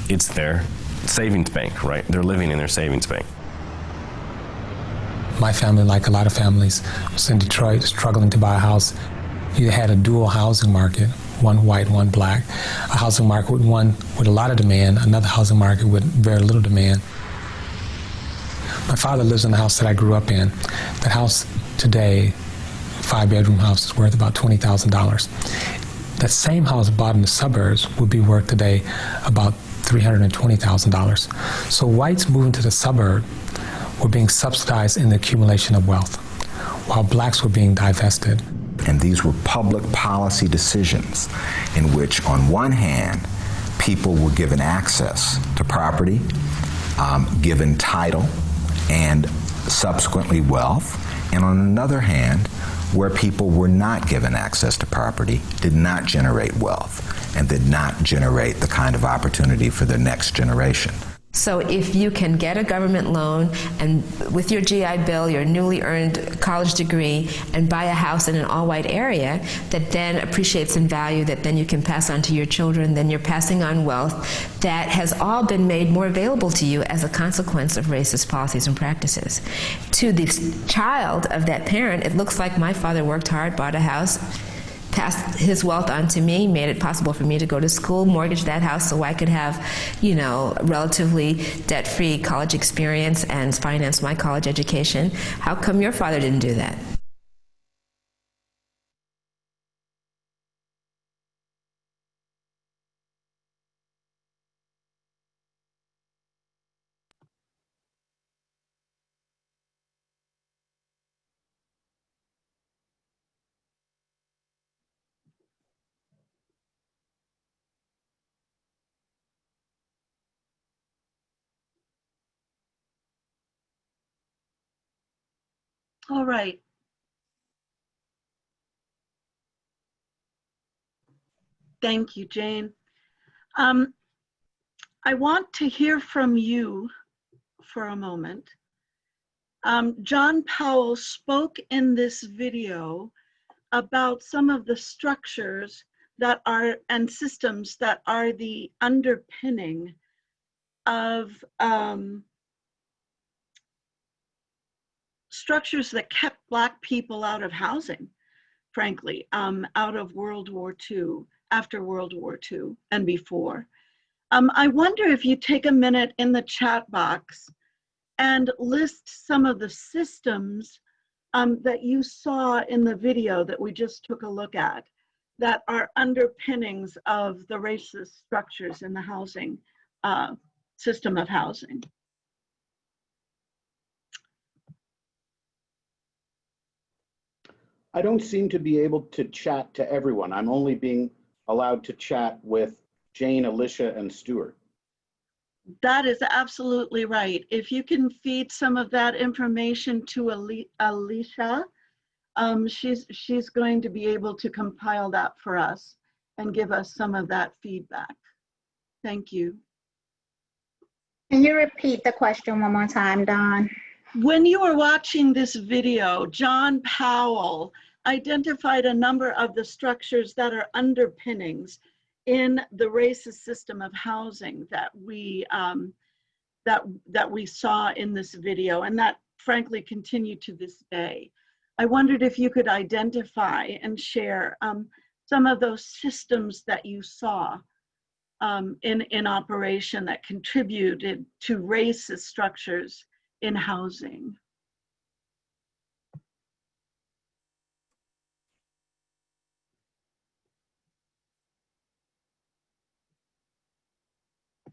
It's their savings bank, right? They're living in their savings bank. My family, like a lot of families, was in Detroit struggling to buy a house. You had a dual housing market, one white, one black. A housing market with one with a lot of demand, another housing market with very little demand. My father lives in the house that I grew up in. That house today, 5-bedroom house, is worth about $20,000. That same house bought in the suburbs would be worth today about $320,000. So whites moving to the suburb were being subsidized in the accumulation of wealth, while blacks were being divested. And these were public policy decisions in which, on one hand, people were given access to property, given title, and subsequently wealth, and on another hand, where people were not given access to property, did not generate wealth, and did not generate the kind of opportunity for the next generation. So if you can get a government loan and with your GI Bill, your newly earned college degree, and buy a house in an all-white area that then appreciates in value, that then you can pass on to your children, then you're passing on wealth that has all been made more available to you as a consequence of racist policies and practices. To the child of that parent, it looks like my father worked hard, bought a house, passed his wealth on to me, made it possible for me to go to school, mortgage that house so I could have, relatively debt-free college experience and finance my college education. How come your father didn't do that? All right. Thank you, Jane. I want to hear from you for a moment. John Powell spoke in this video about some of the structures that are and systems that are the underpinning of structures that kept Black people out of housing, frankly, out of World War II, after World War II, and before. I wonder if you take a minute in the chat box and list some of the systems that you saw in the video that we just took a look at that are underpinnings of the racist structures in the housing system of housing. I don't seem to be able to chat to everyone. I'm only being allowed to chat with Jane, Alicia, and Stuart. That is absolutely right. If you can feed some of that information to Alicia, she's going to be able to compile that for us and give us some of that feedback. Thank you. Can you repeat the question one more time, Dawn? When you were watching this video, John Powell identified a number of the structures that are underpinnings in the racist system of housing that we saw in this video, and that frankly continue to this day. I wondered if you could identify and share some of those systems that you saw in operation that contributed to racist structures in housing.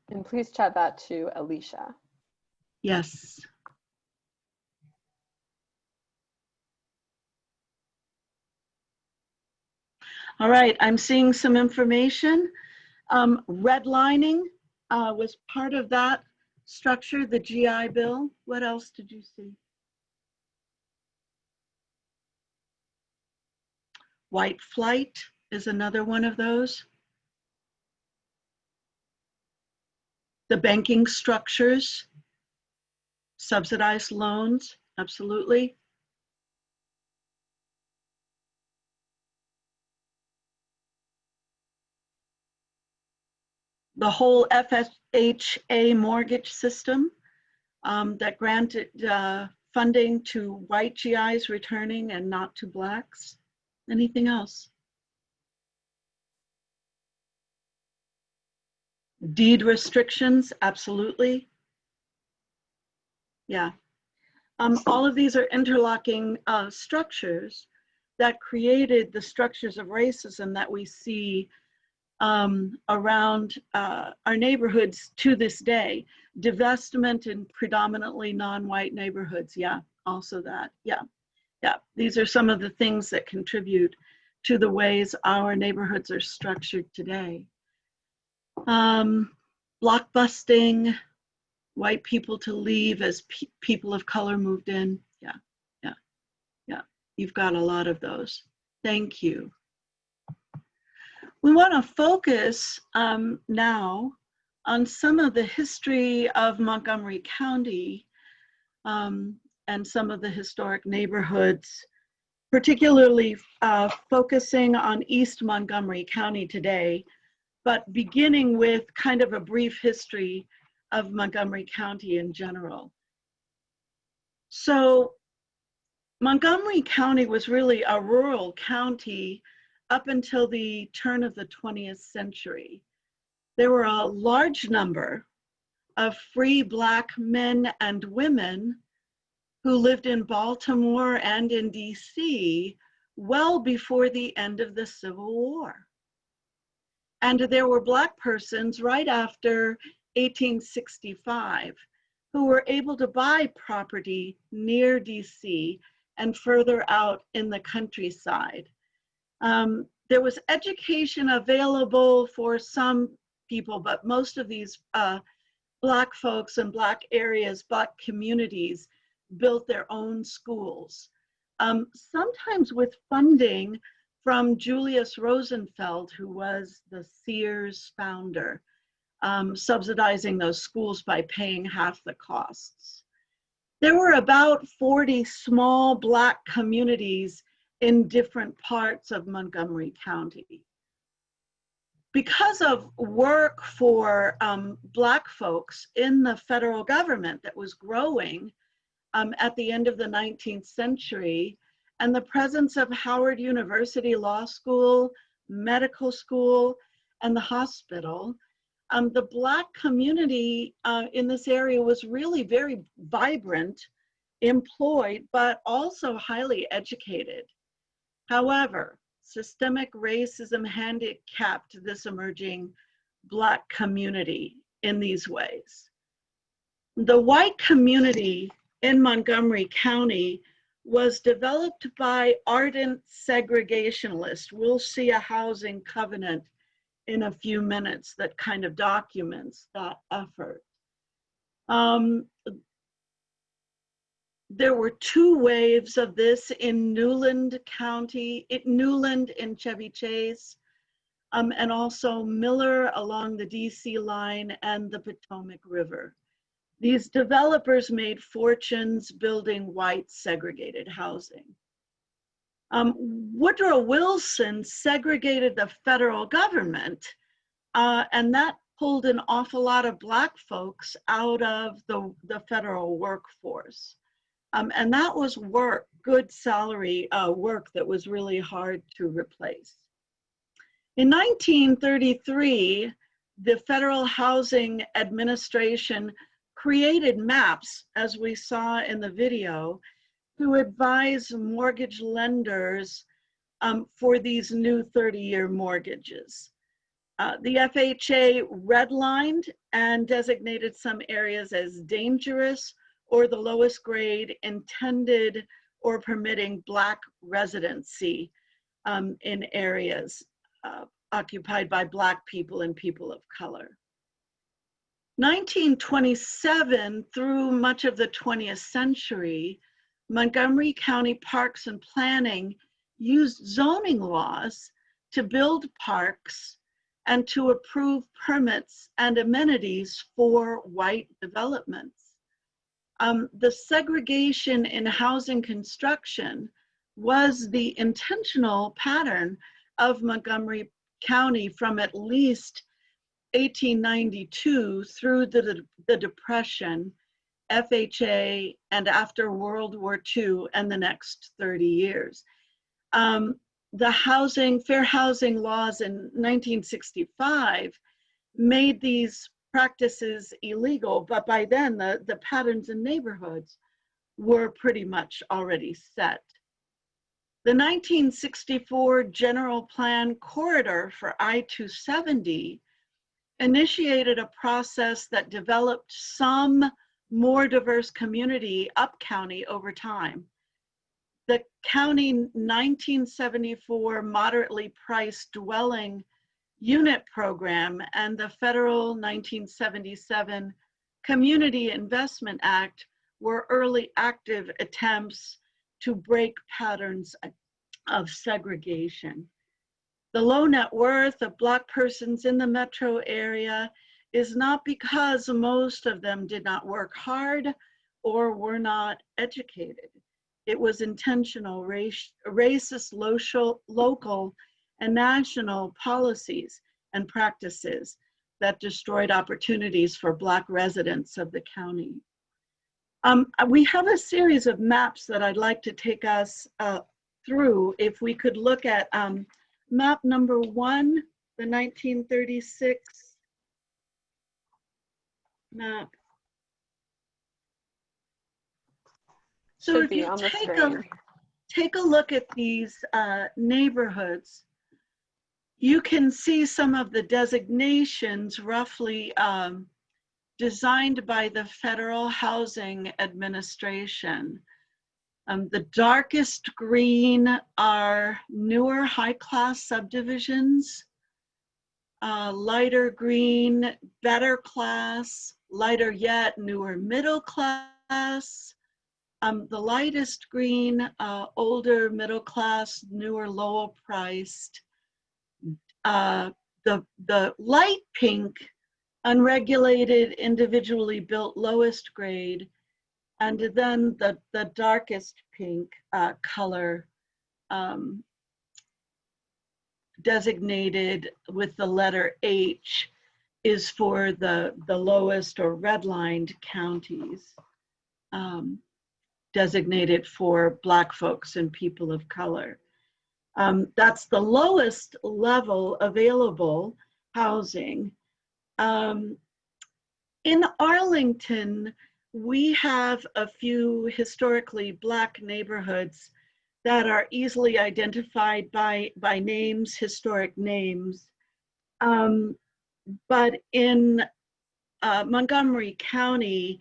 And please chat that to Alicia. Yes. All right, I'm seeing some information. Redlining was part of that structure, the GI Bill. What else did you see? White flight is another one of those. The banking structures, subsidized loans, absolutely. The whole FHA mortgage system that granted funding to white GIs returning and not to Blacks. Anything else? Deed restrictions, absolutely. Yeah. All of these are interlocking structures that created the structures of racism that we see around our neighborhoods to this day. Divestment in predominantly non-white neighborhoods, yeah, also that, yeah. Yeah, these are some of the things that contribute to the ways our neighborhoods are structured today. Blockbusting, white people to leave as people of color moved in. Yeah, yeah, yeah. You've got a lot of those. Thank you. We want to focus now on some of the history of Montgomery County and some of the historic neighborhoods, particularly focusing on East Montgomery County today, but beginning with kind of a brief history of Montgomery County in general. So Montgomery County was really a rural county up until the turn of the 20th century. There were a large number of free Black men and women who lived in Baltimore and in DC well before the end of the Civil War. And there were Black persons right after 1865 who were able to buy property near DC and further out in the countryside. There was education available for some people, but most of these Black folks and Black areas, Black communities built their own schools, sometimes with funding from Julius Rosenfeld, who was the Sears founder, subsidizing those schools by paying half the costs. There were about 40 small Black communities in different parts of Montgomery County. Because of work for Black folks in the federal government that was growing at the end of the 19th century, and the presence of Howard University Law School, medical school, and the hospital, the Black community in this area was really very vibrant, employed, but also highly educated. However, systemic racism handicapped this emerging Black community in these ways. The white community in Montgomery County was developed by ardent segregationists. We'll see a housing covenant in a few minutes that kind of documents that effort. There were two waves of this in Newland County, Newland in Chevy Chase, and also Miller along the DC line and the Potomac River. These developers made fortunes building white segregated housing. Woodrow Wilson segregated the federal government, and that pulled an awful lot of Black folks out of the federal workforce. And that was work, good salary work that was really hard to replace. In 1933, the Federal Housing Administration created maps, as we saw in the video, to advise mortgage lenders for these new 30-year mortgages. The FHA redlined and designated some areas as dangerous or the lowest grade intended or permitting Black residency in areas occupied by Black people and people of color. 1927 through much of the 20th century, Montgomery County Parks and Planning used zoning laws to build parks and to approve permits and amenities for white developments. The segregation in housing construction was the intentional pattern of Montgomery County from at least 1892 through the Depression, FHA, and after World War II and the next 30 years. The fair housing laws in 1965 made these practices illegal, but by then the patterns in neighborhoods were pretty much already set. The 1964 General Plan corridor for I-270 initiated a process that developed some more diverse community up county over time. The county 1974 moderately priced dwelling unit program and the federal 1977 Community Investment Act were early active attempts to break patterns of segregation. The low net worth of Black persons in the metro area is not because most of them did not work hard or were not educated. It was intentional racist, local, and national policies and practices that destroyed opportunities for Black residents of the county. We have a series of maps that I'd like to take us through. If we could look at map number 1, the 1936 map. So if you take a look at these neighborhoods, you can see some of the designations roughly designed by the Federal Housing Administration. The darkest green are newer high-class subdivisions, lighter green, better class, lighter yet, newer middle class. The lightest green, older middle class, newer lower priced. The light pink, unregulated, individually built lowest grade, and then the darkest pink color designated with the letter H is for the lowest or redlined counties, designated for Black folks and people of color. That's the lowest level available housing. In Arlington, we have a few historically Black neighborhoods that are easily identified by names, historic names. But in Montgomery County,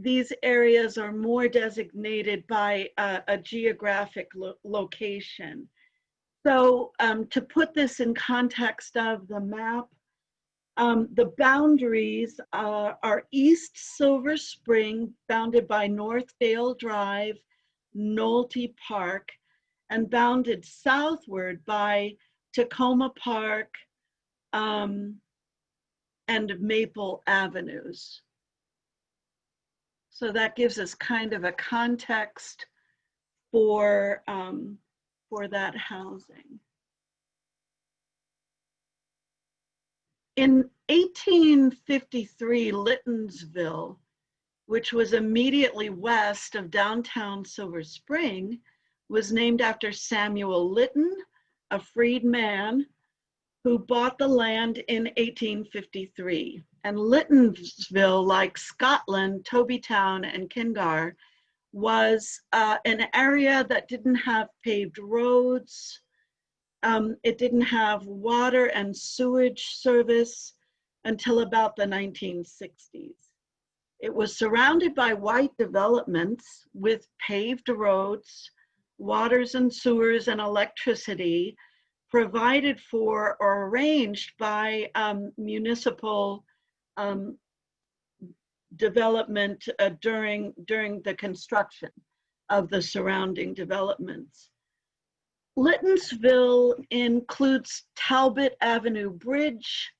these areas are more designated by a geographic location. So to put this in context of the map, the boundaries are East Silver Spring, bounded by Northdale Drive, Nolte Park, and bounded southward by Tacoma Park and Maple Avenues. So that gives us kind of a context for that housing. In 1853, Littonsville, which was immediately west of downtown Silver Spring, was named after Samuel Lytton, a freedman who bought the land in 1853. And Littonsville, like Scotland, Tobytown, and Kingar, was an area that didn't have paved roads. It didn't have water and sewage service until about the 1960s. It was surrounded by white developments with paved roads, waters and sewers, and electricity provided for or arranged by municipal development during the construction of the surrounding developments. Littonsville includes Talbot Avenue Bridge,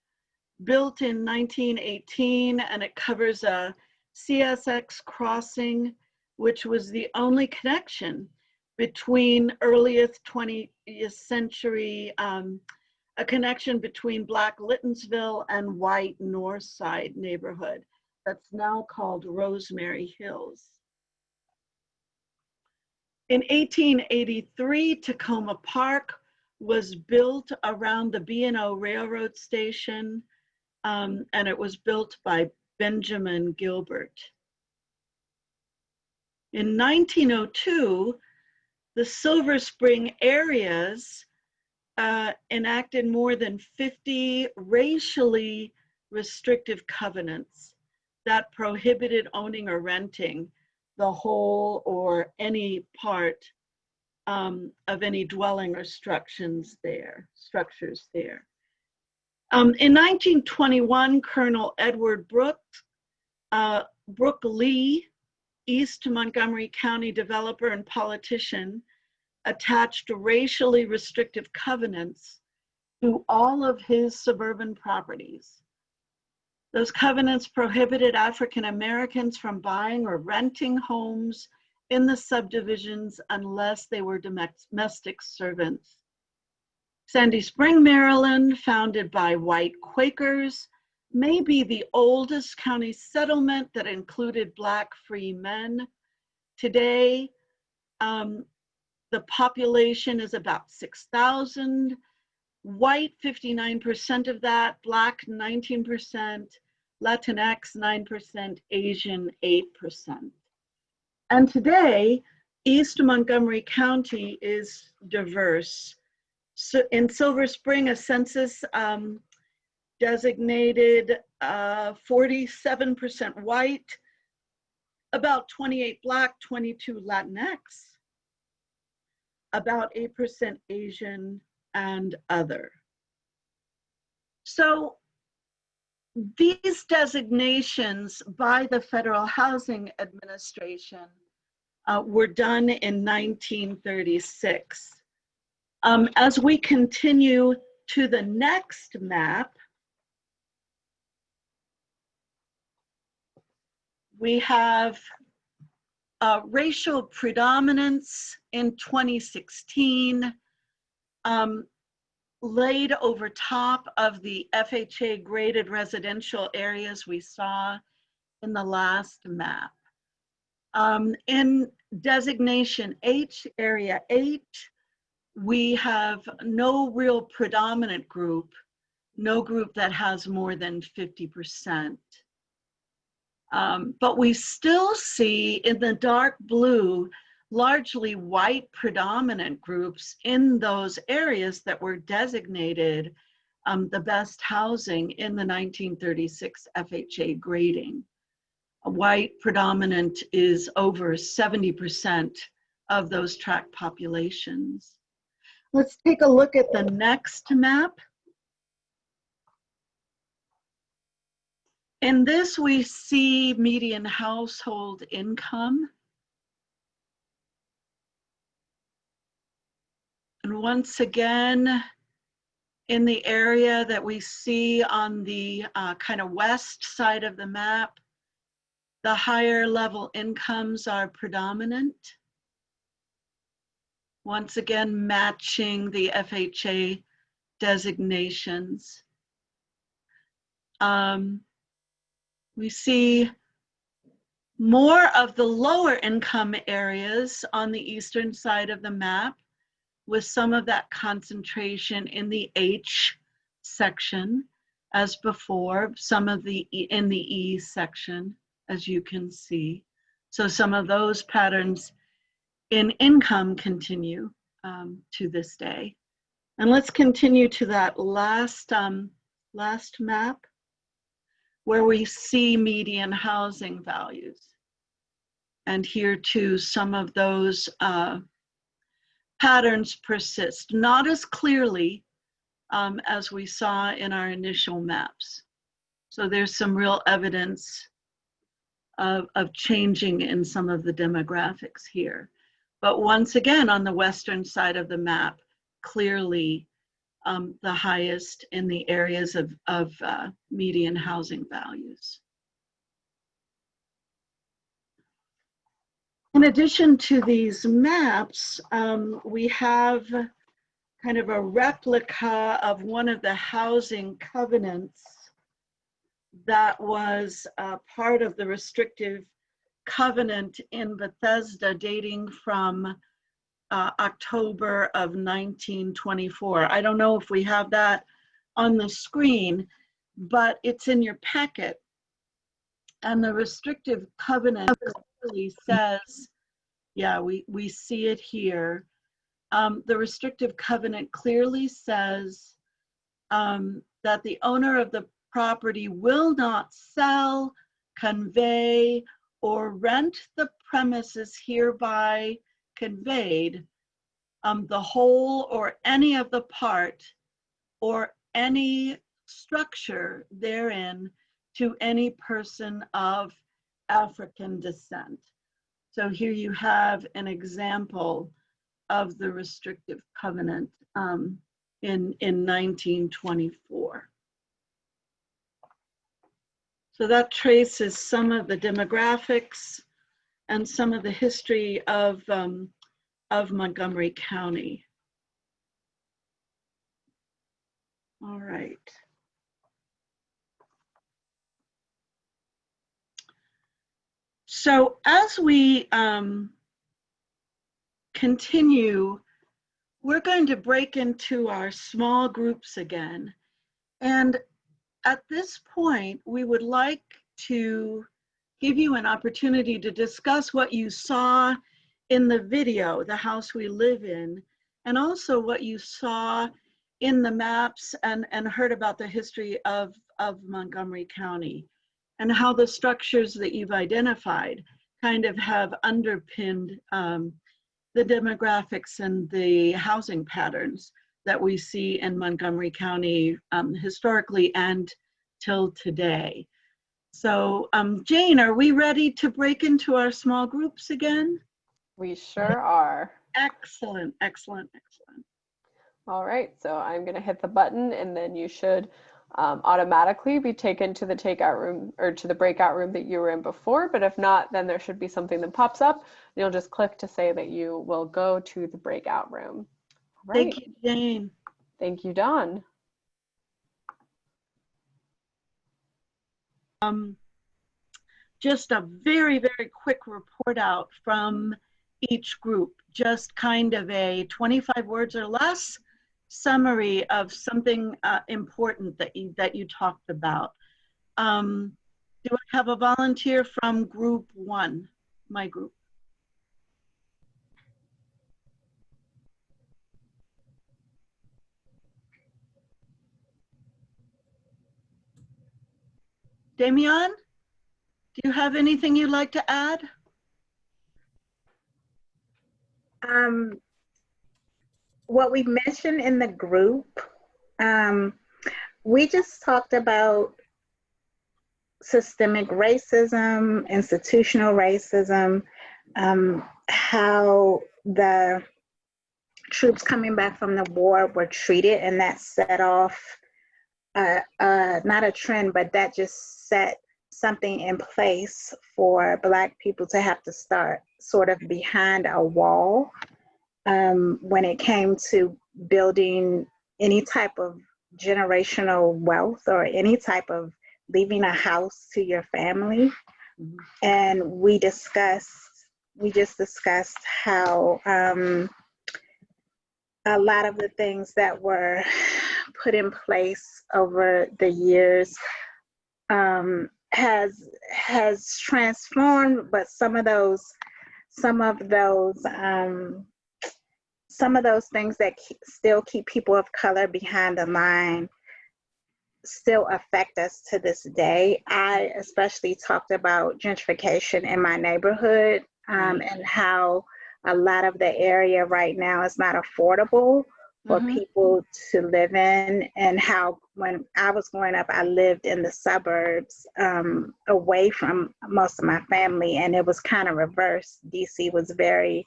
built in 1918, and it covers a CSX crossing, which was the only connection between earliest 20th century, a connection between Black Littonsville and white North Side neighborhood that's now called Rosemary Hills. In 1883, Tacoma Park was built around the B&O Railroad Station, and it was built by Benjamin Gilbert. In 1902, the Silver Spring areas enacted more than 50 racially restrictive covenants that prohibited owning or renting the whole or any part of any dwelling or structures there. In 1921, Colonel Edward Brooke Lee, East Montgomery County developer and politician, attached racially restrictive covenants to all of his suburban properties. Those covenants prohibited African Americans from buying or renting homes in the subdivisions unless they were domestic servants. Sandy Spring, Maryland, founded by white Quakers, may be the oldest county settlement that included Black free men. Today, the population is about 6,000. White, 59% of that, Black, 19%, Latinx, 9%, Asian, 8%. And today, East Montgomery County is diverse. So in Silver Spring, a census designated 47% white, about 28 Black, 22 Latinx, about 8% Asian, and other. So these designations by the Federal Housing Administration were done in 1936. As we continue to the next map, we have racial predominance in 2016, laid over top of the FHA graded residential areas we saw in the last map. In designation H, area H, we have no real predominant group, no group that has more than 50%. But we still see in the dark blue largely white predominant groups in those areas that were designated the best housing in the 1936 FHA grading. white predominant is over 70% of those tract populations. Let's take a look at the next map. In this, we see median household income. And once again, in the area that we see on the kind of west side of the map, the higher level incomes are predominant. Once again, matching the FHA designations. We see more of the lower income areas on the eastern side of the map, with some of that concentration in the H section as before, some of the in the E section, as you can see. So some of those patterns in income continue to this day. And let's continue to that last map, where we see median housing values. And here too, some of those patterns persist, not as clearly as we saw in our initial maps. So there's some real evidence of changing in some of the demographics here. But once again, on the western side of the map, clearly the highest in the areas of median housing values. In addition to these maps, we have kind of a replica of one of the housing covenants that was part of the restrictive covenant in Bethesda dating from October of 1924. I don't know if we have that on the screen, but it's in your packet. And the restrictive covenant clearly says, yeah, we see it here. The restrictive covenant clearly says that the owner of the property will not sell, convey, or rent the premises hereby conveyed, the whole or any of the part or any structure therein to any person of African descent. So here you have an example of the restrictive covenant in 1924. So that traces some of the demographics and some of the history of Montgomery County. All right. So as we continue, we're going to break into our small groups again. And at this point, we would like to give you an opportunity to discuss what you saw in the video, The House We Live In, and also what you saw in the maps and heard about the history of Montgomery County, and how the structures that you've identified kind of have underpinned the demographics and the housing patterns that we see in Montgomery County historically and till today. So Jane, are we ready to break into our small groups again? We sure are. Excellent, excellent, excellent. All right, so I'm gonna hit the button and then you should automatically be taken to the takeout room or to the breakout room that you were in before. But if not, then there should be something that pops up. You'll just click to say that you will go to the breakout room. All right. Thank you, Jane. Thank you, Dawn. Just a very, very quick report out from each group, just kind of a 25 words or less summary of something important that you talked about. Do I have a volunteer from group one, my group? Damian, Do you have anything you'd like to add? What we mentioned in the group, we just talked about systemic racism, institutional racism, how the troops coming back from the war were treated, and that set off not a trend, but that just set something in place for Black people to have to start sort of behind a wall when it came to building any type of generational wealth or any type of leaving a house to your family. And we just discussed how a lot of the things that were put in place over the years has transformed, but some of those things that still keep people of color behind the line still affect us to this day. I especially talked about gentrification in my neighborhood and how a lot of the area right now is not affordable for people to live in, and how when I was growing up, I lived in the suburbs away from most of my family, and it was kind of reversed. DC was very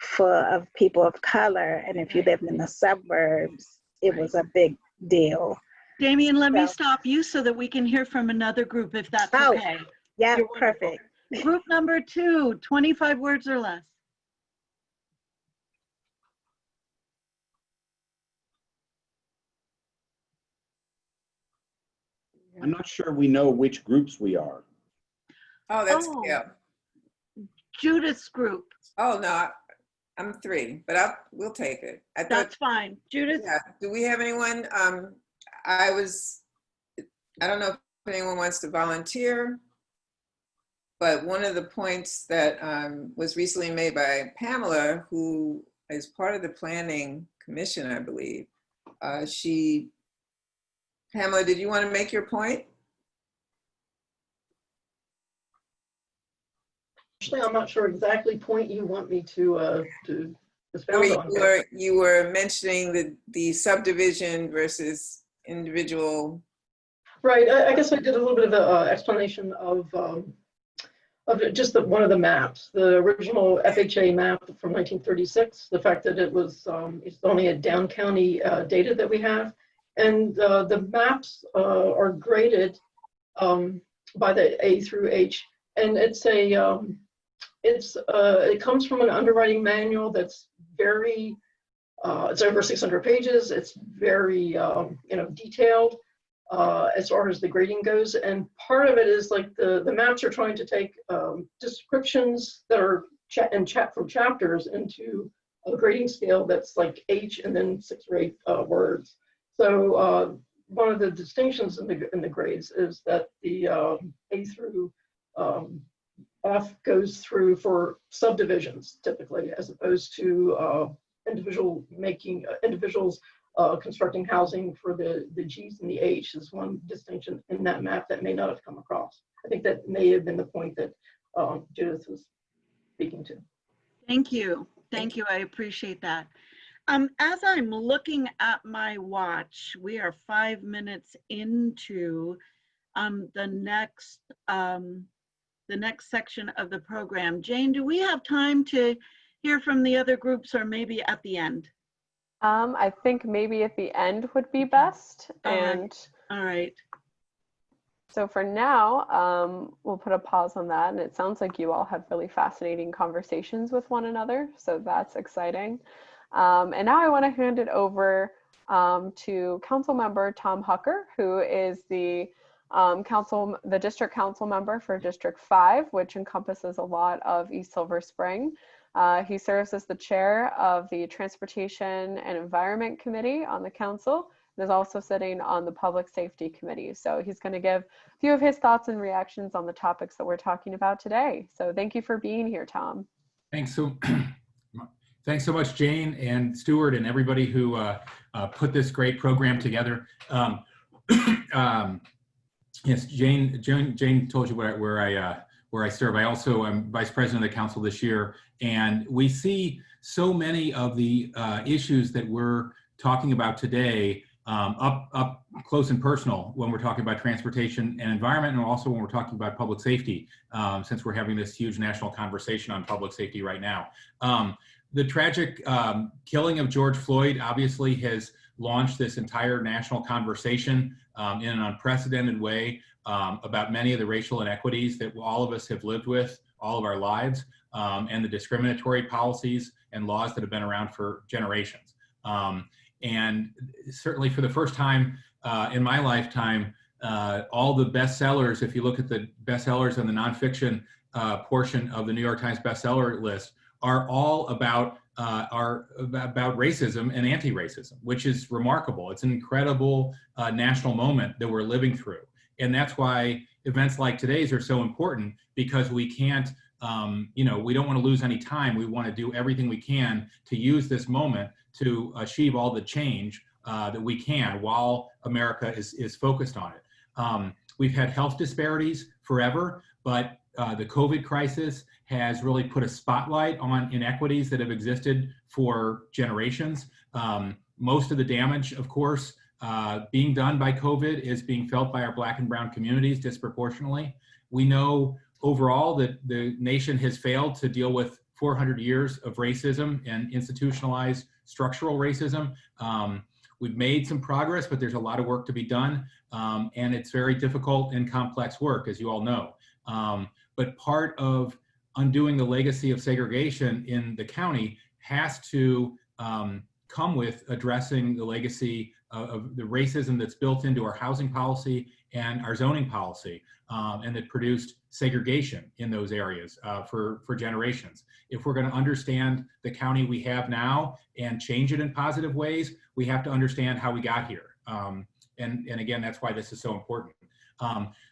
full of people of color, and if you lived in the suburbs, it was a big deal. Damien, let me stop you so that we can hear from another group, if that's okay. Yeah, perfect. Group number 2, 25 words or less. I'm not sure we know which groups we are. Oh, that's yeah. Judith's group. Oh no, I'm 3, but we'll take it. That's fine. Judith. Yeah. Do we have anyone? I don't know if anyone wants to volunteer, but one of the points that was recently made by Pamela, who is part of the Planning Commission, I believe. Pamela, did you want to make your point? Actually, I'm not sure exactly point you want me to expound on. You were mentioning the subdivision versus individual. Right. I guess I did a little bit of an explanation of just one of the maps, the original FHA map from 1936. The fact that it was it's only a down county data that we have, and the maps are graded by the A through H, and it's it comes from an underwriting manual that's very it's over 600 pages. It's very detailed as far as the grading goes, and part of it is like the maps are trying to take descriptions that are from chapters into a grading scale that's like H and then 6 or 8 words. So one of the distinctions in the grades is that the A through F goes through for subdivisions typically, as opposed to individuals constructing housing for the G's and the H is one distinction in that map that may not have come across. I think that may have been the point that Judith was speaking to. Thank you. Thank you. I appreciate that. As I'm looking at my watch, we are 5 minutes into the next section of the program. Jane, do we have time to hear from the other groups, or maybe at the end? I think maybe at the end would be best. All right. So for now, we'll put a pause on that. And it sounds like you all had really fascinating conversations with one another. So that's exciting. And now I want to hand it over to Council Member Tom Hucker, who is the district council member for District 5, which encompasses a lot of East Silver Spring. He serves as the chair of the Transportation and Environment Committee on the council, and is also sitting on the Public Safety Committee. So he's going to give a few of his thoughts and reactions on the topics that we're talking about today. So thank you for being here, Tom. Thanks so much, Jane and Stuart and everybody who put this great program together. Yes, Jane told you where I serve. I also am vice president of the council this year, and we see so many of the issues that we're talking about today up close and personal when we're talking about transportation and environment, and also when we're talking about public safety, since we're having this huge national conversation on public safety right now. The tragic killing of George Floyd obviously has launched this entire national conversation in an unprecedented way about many of the racial inequities that all of us have lived with all of our lives, and the discriminatory policies and laws that have been around for generations. And certainly for the first time in my lifetime, all the bestsellers, if you look at the bestsellers on the nonfiction portion of the New York Times bestseller list, are all about racism and anti-racism, which is remarkable. It's an incredible national moment that we're living through. And that's why events like today's are so important, because we can't, we don't want to lose any time. We want to do everything we can to use this moment to achieve all the change that we can while America is focused on it. We've had health disparities forever, but the COVID crisis has really put a spotlight on inequities that have existed for generations. Most of the damage, of course, being done by COVID is being felt by our Black and brown communities disproportionately. We know overall that the nation has failed to deal with 400 years of racism and institutionalized structural racism. We've made some progress, but there's a lot of work to be done. And it's very difficult and complex work, as you all know. But part of undoing the legacy of segregation in the county has to come with addressing the legacy of the racism that's built into our housing policy and our zoning policy, and that produced segregation in those areas for generations. If we're going to understand the county we have now and change it in positive ways, we have to understand how we got here. And again, that's why this is so important.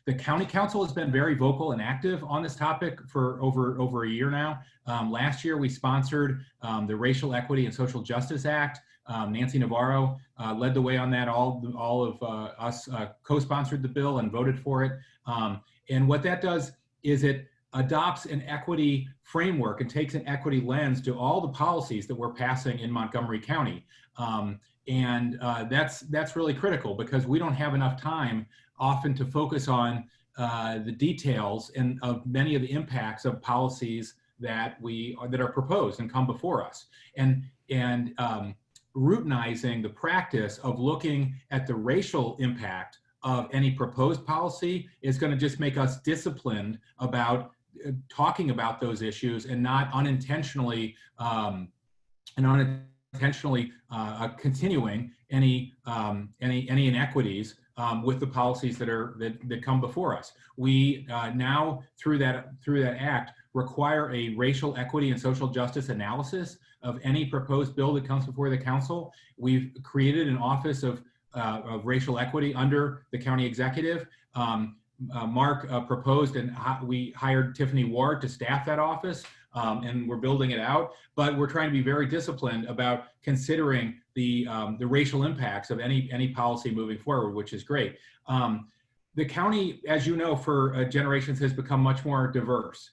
The county council has been very vocal and active on this topic for over a year now. Last year, we sponsored the Racial Equity and Social Justice Act. Nancy Navarro led the way on that. All of us co-sponsored the bill and voted for it. And what that does is it adopts an equity framework and takes an equity lens to all the policies that we're passing in Montgomery County. And that's really critical, because we don't have enough time often to focus on the details and of many of the impacts of policies that are proposed and come before us. And routinizing the practice of looking at the racial impact of any proposed policy is going to just make us disciplined about talking about those issues and not unintentionally continuing any inequities with the policies that come before us. We now, through that act, require a racial equity and social justice analysis of any proposed bill that comes before the council. We've created an office of racial equity under the county executive. Mark proposed, and we hired Tiffany Ward to staff that office, and we're building it out. But we're trying to be very disciplined about considering the racial impacts of any policy moving forward, which is great. The county, as you know, for generations has become much more diverse,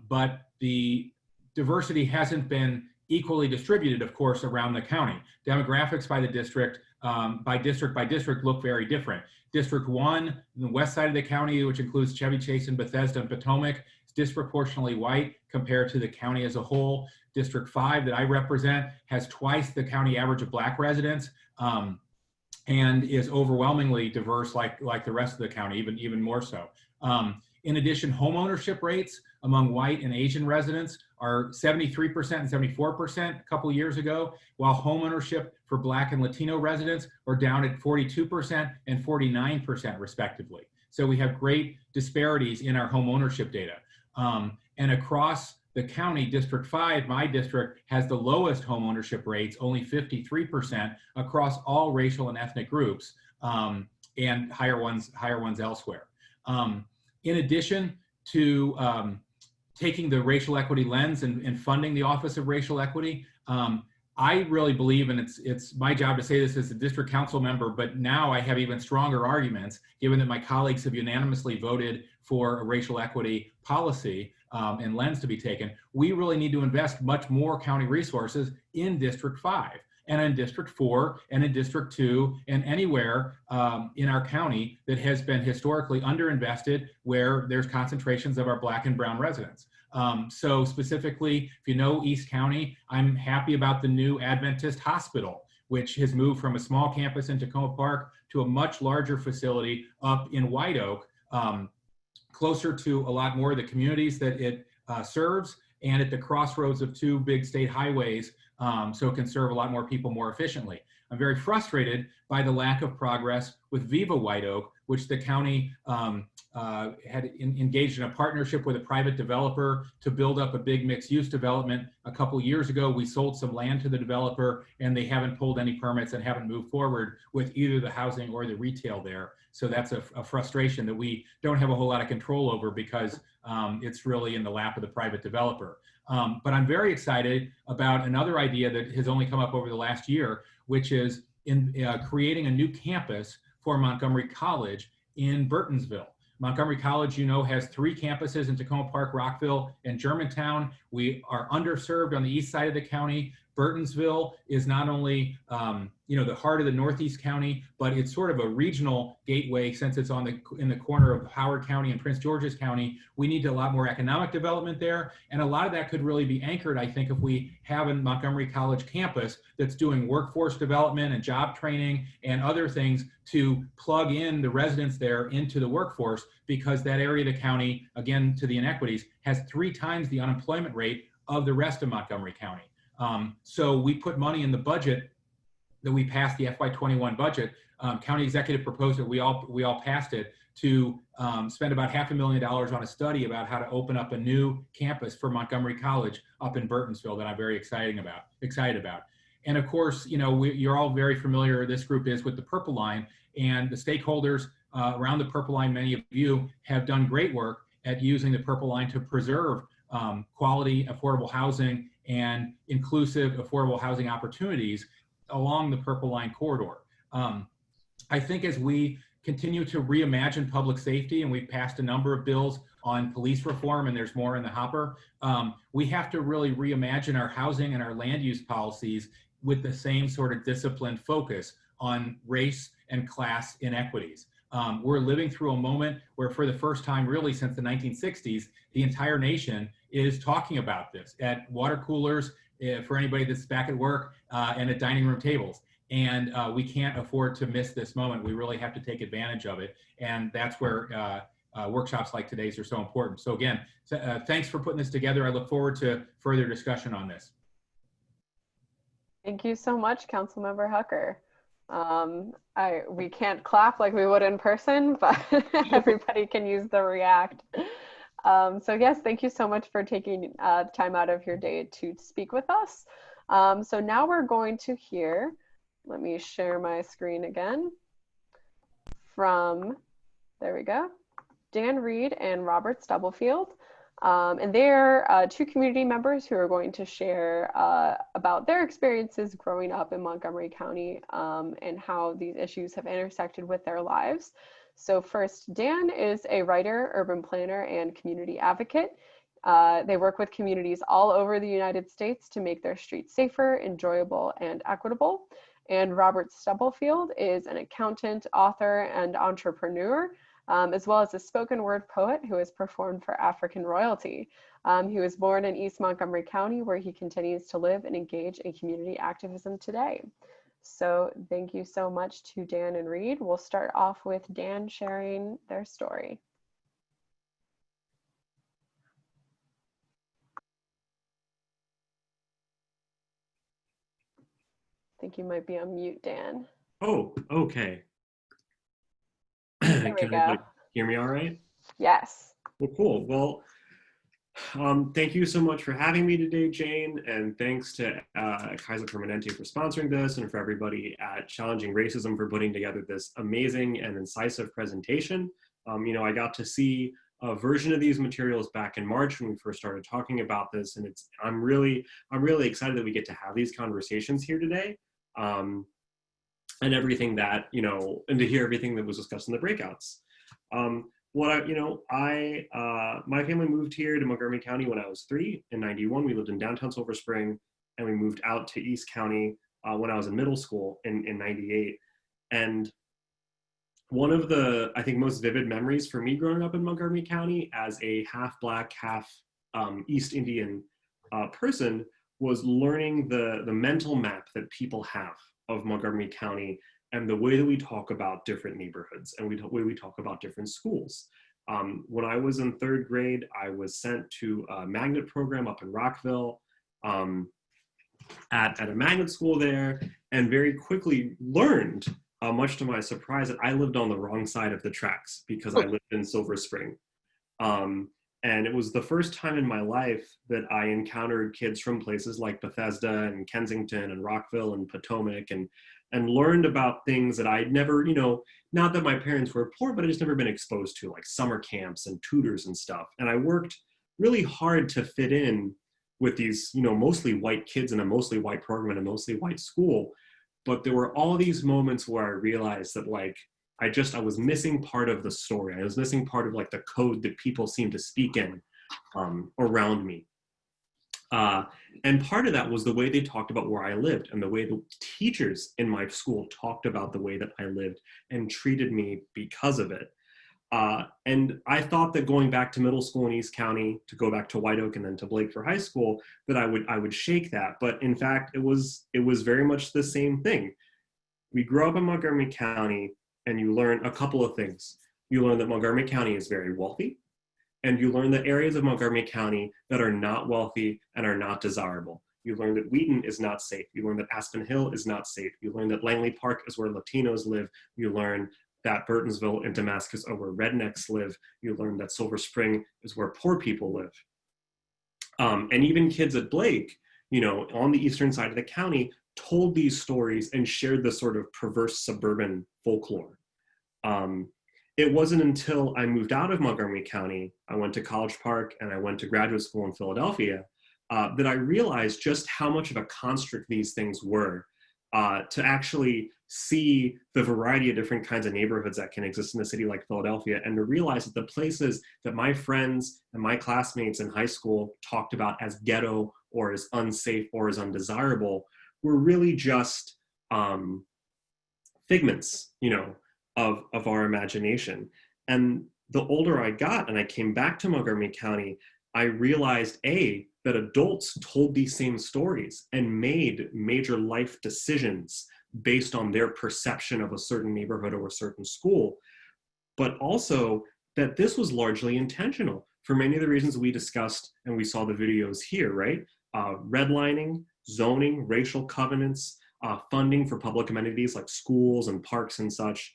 but the diversity hasn't been equally distributed, of course, around the county. Demographics by the district, by district, look very different. District 1, the west side of the county, which includes Chevy Chase and Bethesda and Potomac, is disproportionately white compared to the county as a whole. District 5 that I represent has twice the county average of Black residents, and is overwhelmingly diverse like the rest of the county, even more so. In addition, home ownership rates among white and Asian residents are 73% and 74% a couple years ago, while home ownership for Black and Latino residents are down at 42% and 49% respectively. So we have great disparities in our home ownership data. And across the county, District 5, my district, has the lowest home ownership rates, only 53% across all racial and ethnic groups, and higher ones elsewhere. In addition to taking the racial equity lens and funding the Office of Racial Equity, I really believe, and it's my job to say this as a district council member, but now I have even stronger arguments, given that my colleagues have unanimously voted for a racial equity policy and lens to be taken. We really need to invest much more county resources in District 5 and in District 4 and in District 2 and anywhere in our county that has been historically underinvested, where there's concentrations of our Black and brown residents. So specifically, if you know East County, I'm happy about the new Adventist hospital, which has moved from a small campus in Tacoma Park to a much larger facility up in White Oak, closer to a lot more of the communities that it serves, and at the crossroads of two big state highways, so it can serve a lot more people more efficiently. I'm very frustrated by the lack of progress with Viva White Oak, which the county had engaged in a partnership with a private developer to build up a big mixed-use development. A couple years ago, we sold some land to the developer, and they haven't pulled any permits and haven't moved forward with either the housing or the retail there. So that's a frustration that we don't have a whole lot of control over, because it's really in the lap of the private developer. But I'm very excited about another idea that has only come up over the last year, which is in creating a new campus for Montgomery College in Burtonsville. Montgomery College, you know, has 3 campuses in Tacoma Park, Rockville, and Germantown. We are underserved on the east side of the county. Burtonsville is not only, the heart of the Northeast County, but it's sort of a regional gateway, since it's in the corner of Howard County and Prince George's County. We need a lot more economic development there, and a lot of that could really be anchored, I think, if we have a Montgomery College campus that's doing workforce development and job training and other things to plug in the residents there into the workforce, because that area of the county, again, to the inequities, has 3 times the unemployment rate of the rest of Montgomery County. So we put money in the budget that we passed, the FY21 budget. County executive proposed it. We all passed it to spend about $500,000 on a study about how to open up a new campus for Montgomery College up in Burtonsville that I'm very excited about. And of course, you're all very familiar, this group is, with the Purple Line, and the stakeholders around the Purple Line, many of you have done great work at using the Purple Line to preserve quality, affordable housing and inclusive affordable housing opportunities along the Purple Line corridor. I think as we continue to reimagine public safety, and we've passed a number of bills on police reform, and there's more in the hopper, we have to really reimagine our housing and our land use policies with the same sort of disciplined focus on race and class inequities. We're living through a moment where, for the first time really since the 1960s, the entire nation is talking about this at water coolers, for anybody that's back at work, and at dining room tables. And we can't afford to miss this moment. We really have to take advantage of it. And that's where workshops like today's are so important. So again, thanks for putting this together. I look forward to further discussion on this. Thank you so much, Councilmember Hucker. We can't clap like we would in person, but everybody can use the React. So yes, thank you so much for taking time out of your day to speak with us. So now we're going to hear, let me share my screen again, there we go, Dan Reed and Robert Stubblefield. And they're 2 community members who are going to share about their experiences growing up in Montgomery County and how these issues have intersected with their lives. So first, Dan is a writer, urban planner, and community advocate. They work with communities all over the United States to make their streets safer, enjoyable, and equitable. And Robert Stubblefield is an accountant, author, and entrepreneur, as well as a spoken word poet who has performed for African royalty. He was born in East Montgomery County, where he continues to live and engage in community activism today. So thank you so much to Dan and Reed. We'll start off with Dan sharing their story. I think you might be on mute, Dan. Oh, okay. There we Can go. everybody hear me all right? Yes. Well, cool. Well, thank you so much for having me today, Jane, and thanks to Kaiser Permanente for sponsoring this, and for everybody at Challenging Racism for putting together this amazing and incisive presentation. I got to see a version of these materials back in March when we first started talking about this, and I'm really excited that we get to have these conversations here today, and everything that, you know, and to hear everything that was discussed in the breakouts. My family moved here to Montgomery County when I was 3 in 91. We lived in downtown Silver Spring, and we moved out to East County when I was in middle school in 98. And one of the, I think, most vivid memories for me growing up in Montgomery County as a half Black, half East Indian person was learning the mental map that people have of Montgomery County and the way that we talk about different neighborhoods and the way we talk about different schools. When I was in 3rd grade, I was sent to a magnet program up in Rockville at a magnet school there, and very quickly learned, much to my surprise, that I lived on the wrong side of the tracks because I lived in Silver Spring. And it was the first time in my life that I encountered kids from places like Bethesda and Kensington and Rockville and Potomac, and learned about things that I'd never, you know, not that my parents were poor, but I'd just never been exposed to, like summer camps and tutors and stuff. And I worked really hard to fit in with these, you know, mostly white kids in a mostly white program in a mostly white school. But there were all these moments where I realized that, like, I was missing part of the story. I was missing part of, like, the code that people seem to speak in around me. And part of that was the way they talked about where I lived and the way the teachers in my school talked about the way that I lived and treated me because of it. And I thought that going back to middle school in East County, to go back to White Oak and then to Blake for high school, that I would shake that. But in fact, it was very much the same thing. We grow up in Montgomery County and you learn a couple of things. You learn that Montgomery County is very wealthy, and you learn the areas of Montgomery County that are not wealthy and are not desirable. You learn that Wheaton is not safe. You learn that Aspen Hill is not safe. You learn that Langley Park is where Latinos live. You learn that Burtonsville and Damascus are where rednecks live. You learn that Silver Spring is where poor people live. And even kids at Blake, you know, on the eastern side of the county, told these stories and shared the sort of perverse suburban folklore. It wasn't until I moved out of Montgomery County, I went to College Park and I went to graduate school in Philadelphia, that I realized just how much of a construct these things were, to actually see the variety of different kinds of neighborhoods that can exist in a city like Philadelphia, and to realize that the places that my friends and my classmates in high school talked about as ghetto or as unsafe or as undesirable were really just figments, you know, of our imagination. And the older I got and I came back to Montgomery County, I realized, A, that adults told these same stories and made major life decisions based on their perception of a certain neighborhood or a certain school, but also that this was largely intentional for many of the reasons we discussed and we saw the videos here, right? Redlining, zoning, racial covenants, funding for public amenities like schools and parks and such,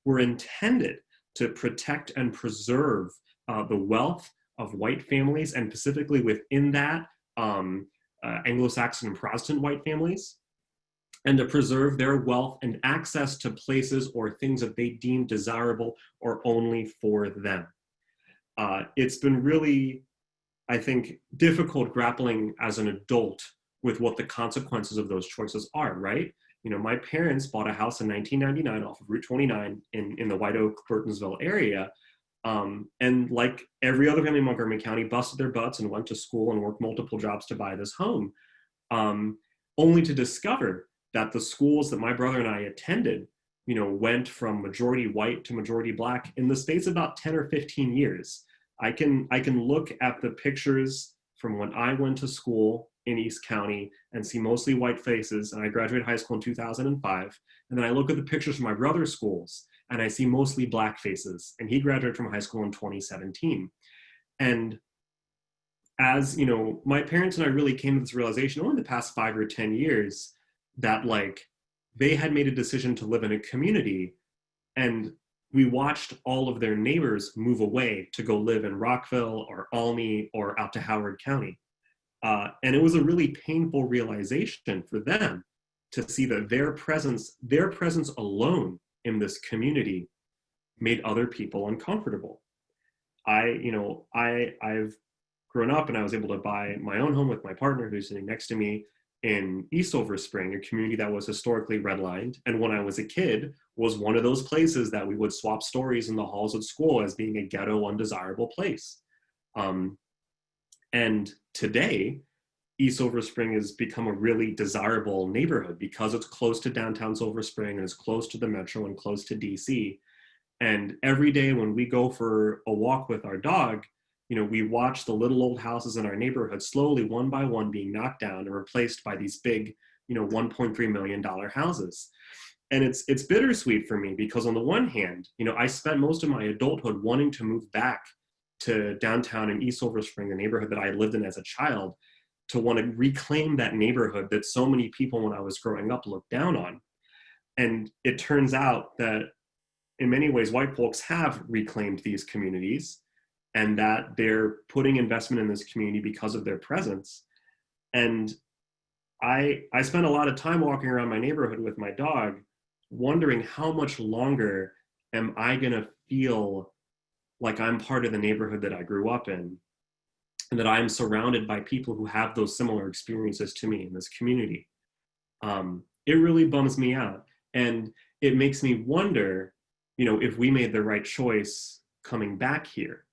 were intended to protect and preserve the wealth of white families, and specifically within that, Anglo-Saxon and Protestant white families, and to preserve their wealth and access to places or things that they deemed desirable or only for them. It's been really, I think, difficult grappling as an adult with what the consequences of those choices are, right? You know, my parents bought a house in 1999 off of Route 29 in the White Oak, Burtonsville area. And like every other family in Montgomery County, busted their butts and went to school and worked multiple jobs to buy this home, only to discover that the schools that my brother and I attended, you know, went from majority white to majority Black in the space of about 10 or 15 years. I can look at the pictures from when I went to school in East County and see mostly white faces, and I graduated high school in 2005. And then I look at the pictures from my brother's schools and I see mostly Black faces, and he graduated from high school in 2017. And as, you know, my parents and I really came to this realization only in the past 5 or 10 years that, like, they had made a decision to live in a community, and we watched all of their neighbors move away to go live in Rockville or Almy or out to Howard County. And it was a really painful realization for them to see that their presence alone in this community made other people uncomfortable. I've grown up and I was able to buy my own home with my partner who's sitting next to me in East Silver Spring, a community that was historically redlined. And when I was a kid, was one of those places that we would swap stories in the halls at school as being a ghetto, undesirable place. And today, East Silver Spring has become a really desirable neighborhood because it's close to downtown Silver Spring and it's close to the metro and close to DC. And every day when we go for a walk with our dog, we watch the little old houses in our neighborhood slowly, one by one, being knocked down and replaced by these big, $1.3 million houses. And it's bittersweet for me because on the one hand, I spent most of my adulthood wanting to move back to downtown in East Silver Spring, the neighborhood that I lived in as a child, to want to reclaim that neighborhood that so many people when I was growing up looked down on. And it turns out that in many ways, white folks have reclaimed these communities and that they're putting investment in this community because of their presence. And I spent a lot of time walking around my neighborhood with my dog, wondering how much longer am I gonna feel like I'm part of the neighborhood that I grew up in, and that I'm surrounded by people who have those similar experiences to me in this community. It really bums me out. And it makes me wonder, if we made the right choice coming back here.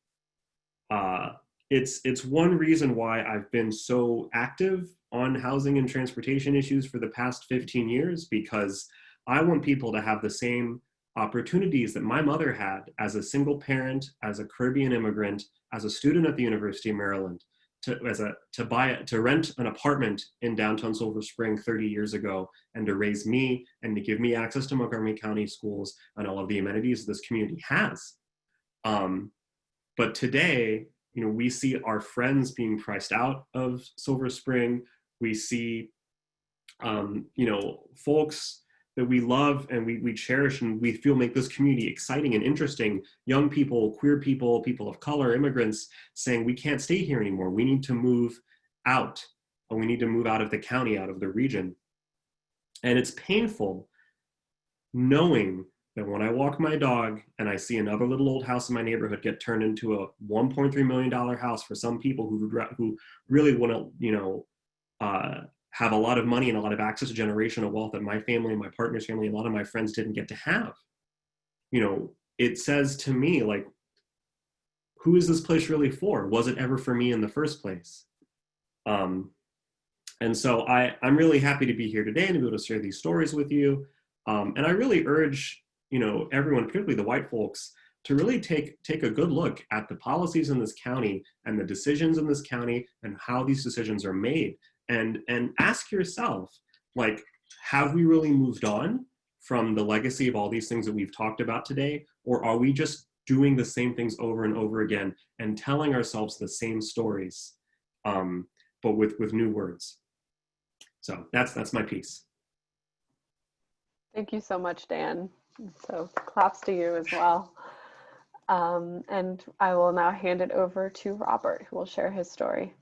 It's one reason why I've been so active on housing and transportation issues for the past 15 years, because I want people to have the same opportunities that my mother had as a single parent, as a Caribbean immigrant, as a student at the University of Maryland, to rent an apartment in downtown Silver Spring 30 years ago, and to raise me and to give me access to Montgomery County schools and all of the amenities this community has. But today, we see our friends being priced out of Silver Spring. We see, folks that we love and we cherish and we feel make this community exciting and interesting, young people, queer people, people of color, immigrants, saying we can't stay here anymore. We need to move out, and we need to move out of the county, out of the region. And it's painful knowing that when I walk my dog and I see another little old house in my neighborhood get turned into a $1.3 million house for some people who really want to, have a lot of money and a lot of access to generational wealth that my family and my partner's family, a lot of my friends didn't get to have. It says to me, like, who is this place really for? Was it ever for me in the first place? And so I'm really happy to be here today and to be able to share these stories with you. And I really urge, everyone, particularly the white folks, to really take a good look at the policies in this county and the decisions in this county and how these decisions are made. And ask yourself, like, have we really moved on from the legacy of all these things that we've talked about today? Or are we just doing the same things over and over again and telling ourselves the same stories, but with new words? So that's my piece. Thank you so much, Dan. So claps to you as well. And I will now hand it over to Robert, who will share his story.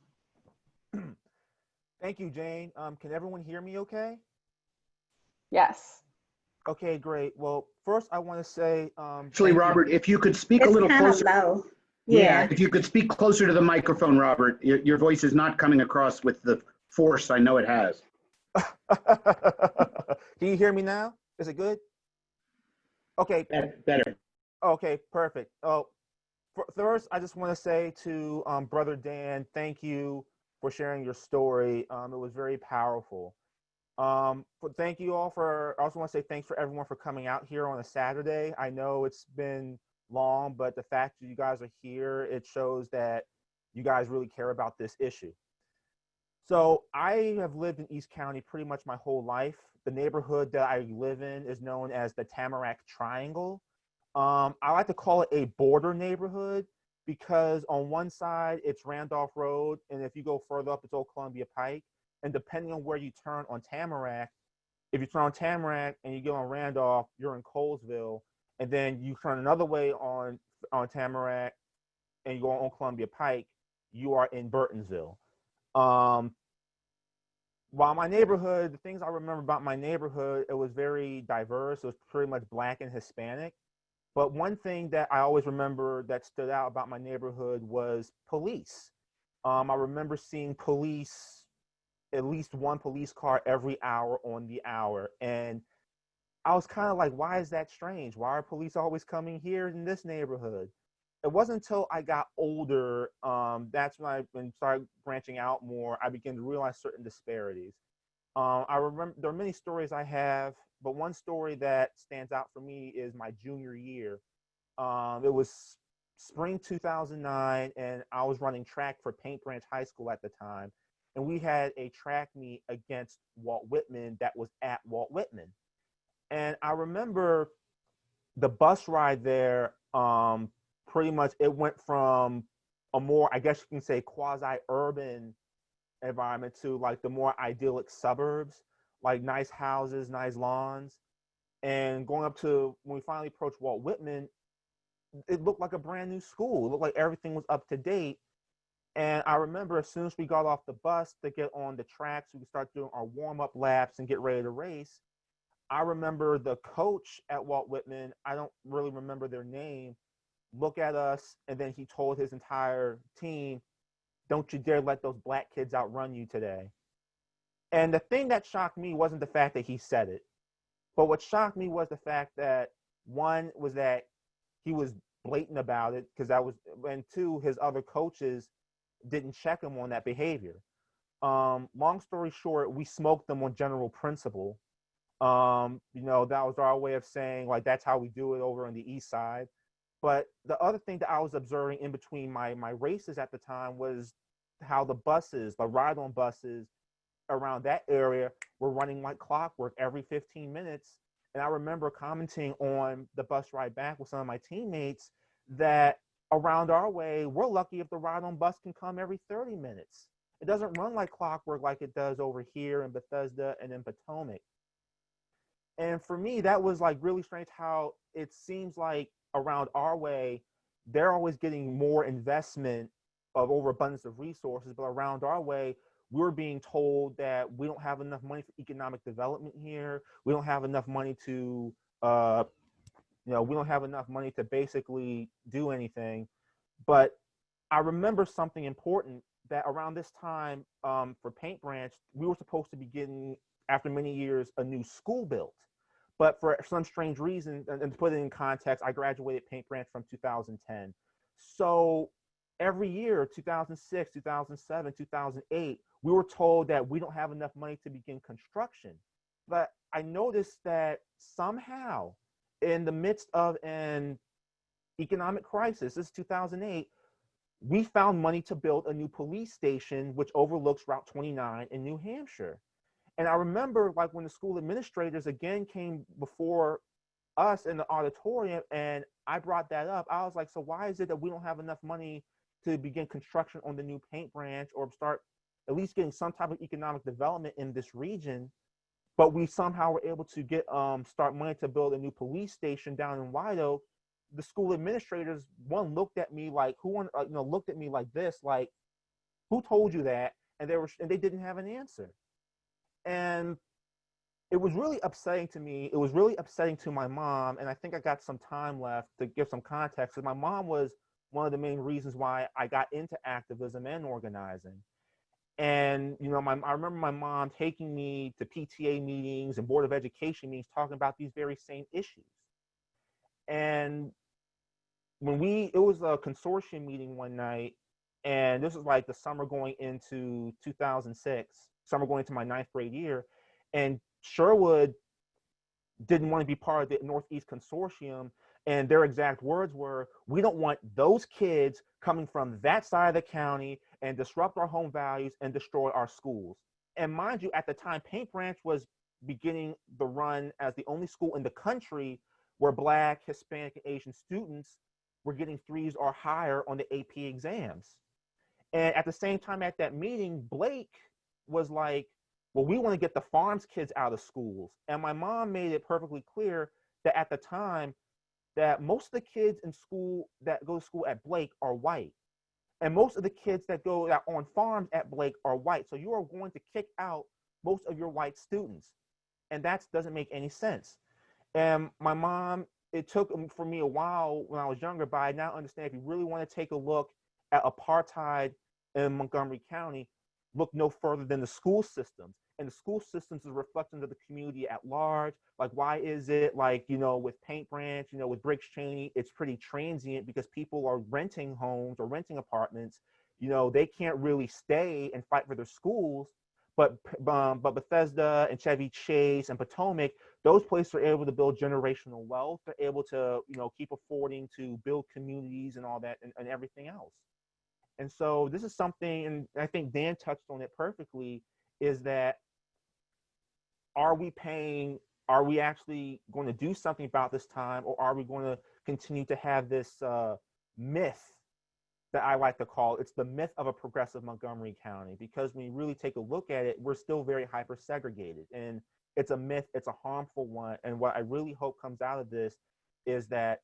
Thank you, Jane. Can everyone hear me okay? Yes. Okay, great. Well, first I want to say... Actually, Robert, if you could speak a little closer. Low. Yeah, if you could speak closer to the microphone, Robert. Your voice is not coming across with the force I know it has. Can you hear me now? Is it good? Okay. Better. Okay, perfect. Oh, first, I just want to say to Brother Dan, thank you for sharing your story. It was very powerful. Thank you all I also want to say thanks for everyone for coming out here on a Saturday. I know it's been long, but the fact that you guys are here, it shows that you guys really care about this issue. So I have lived in East County pretty much my whole life. The neighborhood that I live in is known as the Tamarack Triangle. I like to call it a border neighborhood because on one side it's Randolph Road, and if you go further up, it's Old Columbia Pike. And depending on where you turn on Tamarack, if you turn on Tamarack and you go on Randolph, you're in Colesville. And then you turn another way on Tamarack and you go on Old Columbia Pike, you are in Burtonsville. While my neighborhood, the things I remember about my neighborhood, it was very diverse. It was pretty much Black and Hispanic. But one thing that I always remember that stood out about my neighborhood was police. I remember seeing police, at least one police car every hour on the hour. And I was kind of like, why is that strange? Why are police always coming here in this neighborhood? It wasn't until I got older, that's when started branching out more, I began to realize certain disparities. I remember there are many stories I have, but one story that stands out for me is my junior year. It was spring 2009, and I was running track for Paint Branch High School at the time. And we had a track meet against Walt Whitman that was at Walt Whitman. And I remember the bus ride there, pretty much it went from a more, I guess you can say, quasi-urban environment to like the more idyllic suburbs, like nice houses, nice lawns. And going up to, when we finally approached Walt Whitman, it looked like a brand new school. It looked like everything was up to date. And I remember as soon as we got off the bus to get on the tracks, we could start doing our warm-up laps and get ready to race. I remember the coach at Walt Whitman, I don't really remember their name, look at us, and then he told his entire team, "Don't you dare let those black kids outrun you today." And the thing that shocked me wasn't the fact that he said it, but what shocked me was the fact that, one, was that he was blatant about it, because that was, and two, his other coaches didn't check him on that behavior. Long story short, we smoked them on general principle. That was our way of saying, like, that's how we do it over on the east side. But the other thing that I was observing in between my races at the time was how the buses, the ride-on buses around that area were running like clockwork every 15 minutes. And I remember commenting on the bus ride back with some of my teammates that around our way, we're lucky if the ride-on bus can come every 30 minutes. It doesn't run like clockwork like it does over here in Bethesda and in Potomac. And for me, that was like really strange how it seems like around our way, they're always getting more investment of overabundance of resources, but around our way, we're being told that we don't have enough money for economic development here. We don't have enough money to, we don't have enough money to basically do anything. But I remember something important that around this time for Paint Branch, we were supposed to be getting, after many years, a new school built. But for some strange reason, and to put it in context, I graduated Paint Branch from 2010. So every year, 2006, 2007, 2008, we were told that we don't have enough money to begin construction. But I noticed that somehow, in the midst of an economic crisis, this is 2008, we found money to build a new police station which overlooks Route 29 in New Hampshire. And I remember, like, when the school administrators again came before us in the auditorium and I brought that up, I was like, so why is it that we don't have enough money to begin construction on the new Paint Branch or start at least getting some type of economic development in this region? But we somehow were able to get start money to build a new police station down in White Oak. The school administrators, one, looked at me like, looked at me like this, like, who told you that? And they didn't have an answer. And it was really upsetting to me. It was really upsetting to my mom. And I think I got some time left to give some context. My mom was one of the main reasons why I got into activism and organizing. And, I remember my mom taking me to PTA meetings and Board of Education meetings talking about these very same issues. And it was a consortium meeting one night, and this was like the summer going into 2006, summer going into my 9th grade year, and Sherwood didn't want to be part of the Northeast Consortium, and their exact words were, "We don't want those kids coming from that side of the county and disrupt our home values and destroy our schools." And mind you, at the time, Paint Branch was beginning the run as the only school in the country where Black, Hispanic, and Asian students were getting 3s or higher on the AP exams. And at the same time at that meeting, Blake was like, well, we want to get the farms kids out of schools. And my mom made it perfectly clear that at the time that most of the kids in school that go to school at Blake are white. And most of the kids that go out on farms at Blake are white. So you are going to kick out most of your white students. And that doesn't make any sense. And my mom it took for me a while when I was younger, but I now understand if you really want to take a look at apartheid in Montgomery County, look no further than the school systems. And the school systems is a reflection of the community at large. Like, why is it like, with Paint Branch, with Briggs Cheney, it's pretty transient because people are renting homes or renting apartments. They can't really stay and fight for their schools. But Bethesda and Chevy Chase and Potomac, those places are able to build generational wealth. They're able to, keep affording to build communities and all that and everything else. And so this is something, and I think Dan touched on it perfectly, is that are we actually going to do something about this time, or are we going to continue to have this myth that I like to call, it's the myth of a progressive Montgomery County? Because when you really take a look at it, we're still very hyper segregated, and it's a myth, it's a harmful one. And what I really hope comes out of this is that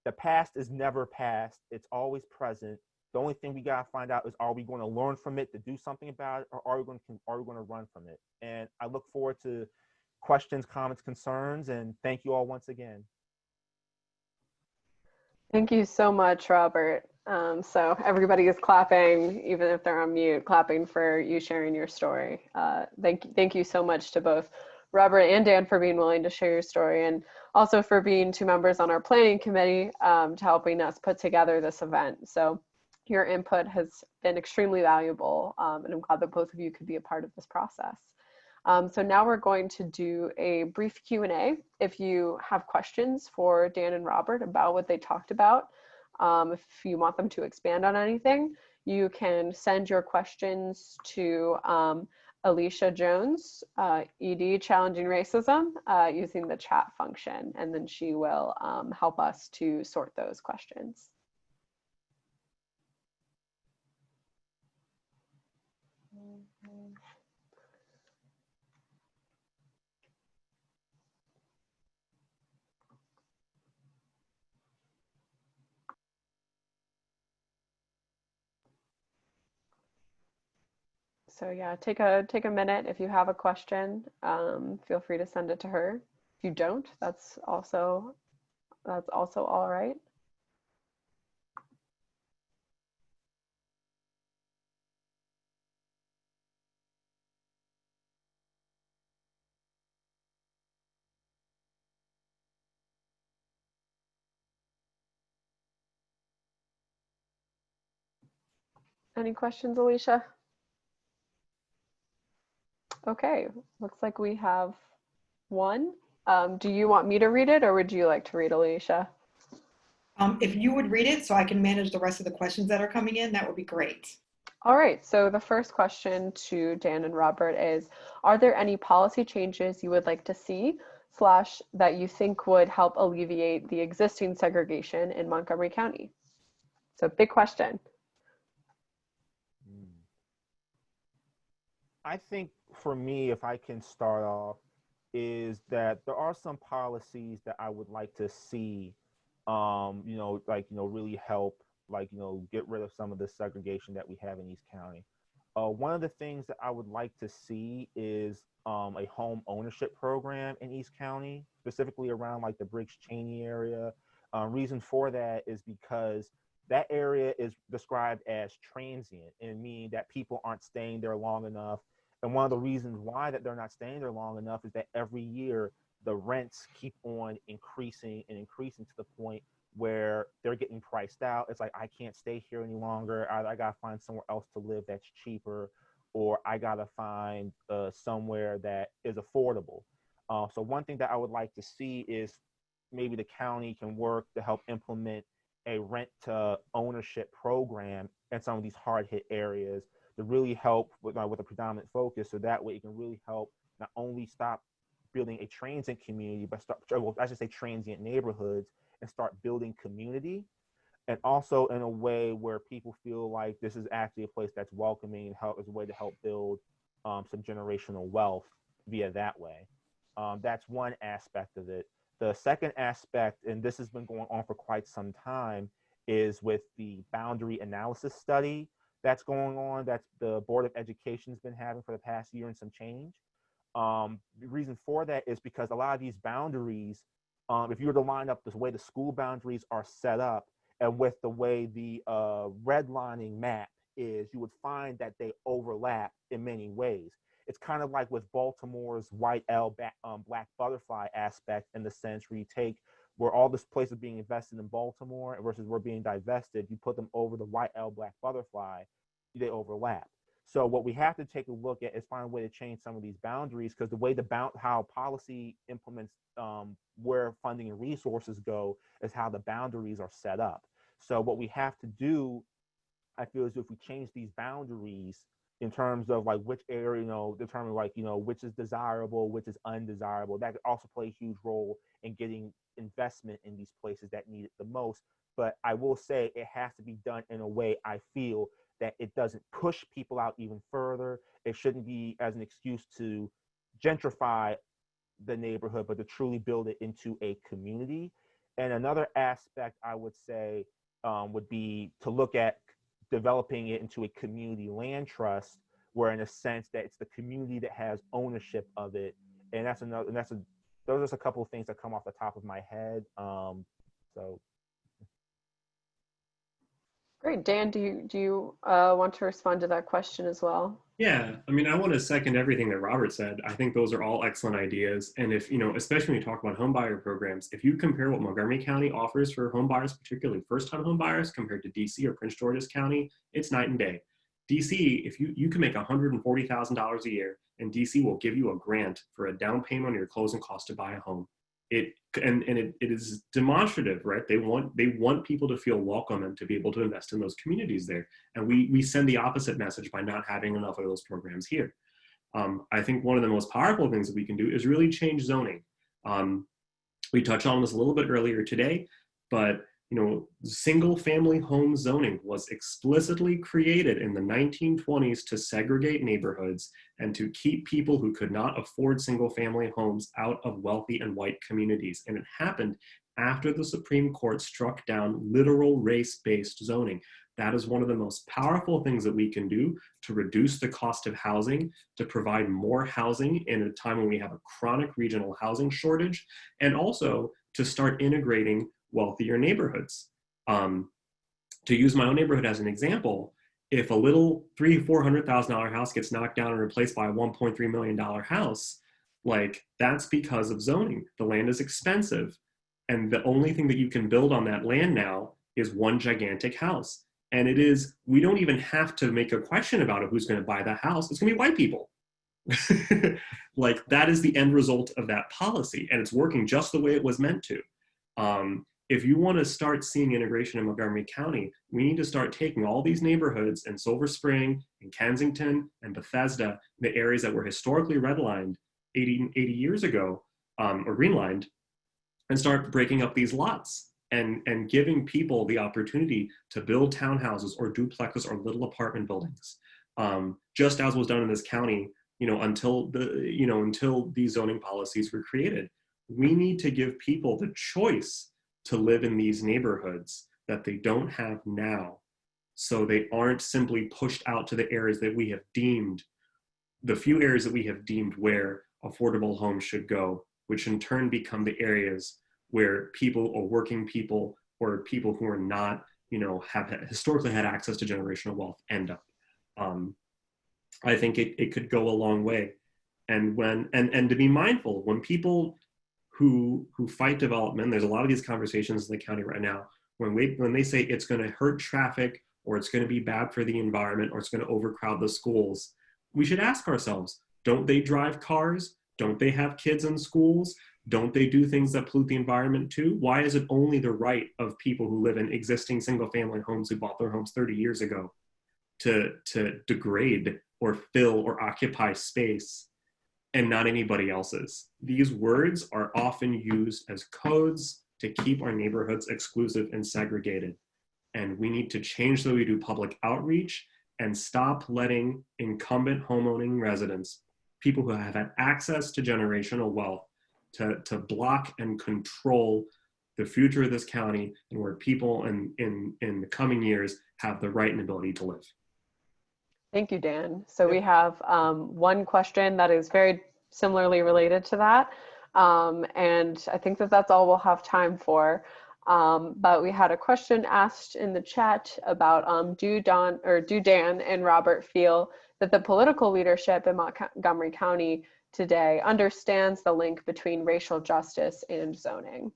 the past is never past, it's always present. The only thing we got to find out is, are we going to learn from it to do something about it, or are we going to run from it? And I look forward to questions, comments, concerns, and thank you all once again. Thank you so much, Robert. So everybody is clapping, even if they're on mute, clapping for you sharing your story. Thank you so much to both Robert and Dan for being willing to share your story, and also for being two members on our planning committee to helping us put together this event. So your input has been extremely valuable, and I'm glad that both of you could be a part of this process. So now we're going to do a brief Q&A. If you have questions for Dan and Robert about what they talked about, if you want them to expand on anything, you can send your questions to Alicia Jones, ED Challenging Racism, using the chat function, and then she will help us to sort those questions. So yeah, take a minute. If you have a question, feel free to send it to her. If you don't, that's also all right. Any questions, Alicia? Okay, looks like we have one. Do you want me to read it, or would you like to read, Alicia? If you would read it so I can manage the rest of the questions that are coming in, that would be great. All right, so the first question to Dan and Robert is, are there any policy changes you would like to see / that you think would help alleviate the existing segregation in Montgomery County? So big question. I think for me, if I can start off, is that there are some policies that I would like to see, really help, get rid of some of the segregation that we have in East County. One of the things that I would like to see is a home ownership program in East County, specifically around like the Briggs Cheney area. Reason for that is because that area is described as transient, and meaning that people aren't staying there long enough. And one of the reasons why that they're not staying there long enough is that every year the rents keep on increasing and increasing to the point where they're getting priced out. It's like, I can't stay here any longer. I got to find somewhere else to live that's cheaper, or I got to find somewhere that is affordable. So one thing that I would like to see is maybe the county can work to help implement a rent to ownership program in some of these hard hit areas to really help with a predominant focus. So that way it can really help not only stop building a transient community, but transient neighborhoods, and start building community. And also in a way where people feel like this is actually a place that's welcoming and as a way to help build some generational wealth via that way. That's one aspect of it. The second aspect, and this has been going on for quite some time, is with the boundary analysis study that's going on, that the Board of Education has been having for the past year and some change. The reason for that is because a lot of these boundaries if you were to line up the way the school boundaries are set up and with the way the redlining map is, you would find that they overlap in many ways. It's kind of like with Baltimore's white L black butterfly aspect, in the sense where you take where all this place is being invested in Baltimore versus where being divested, you put them over the white L black butterfly, they overlap. So what we have to take a look at is find a way to change some of these boundaries, because the way how policy implements where funding and resources go is how the boundaries are set up. So what we have to do, I feel, is if we change these boundaries in terms of like which area, determine like, which is desirable, which is undesirable, that could also play a huge role in getting investment in these places that need it the most. But I will say it has to be done in a way, I feel, that it doesn't push people out even further. It shouldn't be as an excuse to gentrify the neighborhood, but to truly build it into a community. And another aspect I would say would be to look at developing it into a community land trust, where in a sense that it's the community that has ownership of it. And those are just a couple of things that come off the top of my head. So. Great. Dan, do you want to respond to that question as well? Yeah, I mean, I want to second everything that Robert said. I think those are all excellent ideas. And if, especially when you talk about home buyer programs, if you compare what Montgomery County offers for home buyers, particularly first-time home buyers, compared to DC or Prince George's County, it's night and day. DC, if you can make $140,000 a year, and DC will give you a grant for a down payment on your closing cost to buy a home. It is demonstrative, right? They want people to feel welcome and to be able to invest in those communities there. And we send the opposite message by not having enough of those programs here. I think one of the most powerful things that we can do is really change zoning. We touched on this a little bit earlier today, but single family home zoning was explicitly created in the 1920s to segregate neighborhoods and to keep people who could not afford single family homes out of wealthy and white communities. And it happened after the Supreme Court struck down literal race-based zoning. That is one of the most powerful things that we can do to reduce the cost of housing, to provide more housing in a time when we have a chronic regional housing shortage, and also to start integrating wealthier neighborhoods. To use my own neighborhood as an example, if a little $300,000-$400,000 house gets knocked down and replaced by a $1.3 million house, like, that's because of zoning. The land is expensive, and the only thing that you can build on that land now is one gigantic house. And we don't even have to make a question about it, who's going to buy that house. It's going to be white people. Like, that is the end result of that policy, and it's working just the way it was meant to. If you want to start seeing integration in Montgomery County, we need to start taking all these neighborhoods in Silver Spring, in Kensington, and Bethesda, the areas that were historically redlined 80 years ago, or greenlined, and start breaking up these lots and giving people the opportunity to build townhouses or duplexes or little apartment buildings, just as was done in this county, until these zoning policies were created. We need to give people the choice to live in these neighborhoods that they don't have now, so they aren't simply pushed out to the areas that we have deemed, the few areas that we have deemed where affordable homes should go, which in turn become the areas where people or working people or people who are not, have historically had access to generational wealth end up. I think it could go a long way. And to be mindful, when people who fight development, there's a lot of these conversations in the county right now, when they say it's going to hurt traffic, or it's going to be bad for the environment, or it's going to overcrowd the schools, we should ask ourselves, don't they drive cars? Don't they have kids in schools? Don't they do things that pollute the environment too? Why is it only the right of people who live in existing single family homes who bought their homes 30 years ago to degrade or fill or occupy space, and not anybody else's? These words are often used as codes to keep our neighborhoods exclusive and segregated. And we need to change the way we do public outreach and stop letting incumbent homeowning residents, people who have had access to generational wealth, to block and control the future of this county, and where people in the coming years have the right and ability to live. Thank you, Dan. So we have one question that is very similarly related to that. And I think that that's all we'll have time for. But we had a question asked in the chat about do Dan and Robert feel that the political leadership in Montgomery County today understands the link between racial justice and zoning?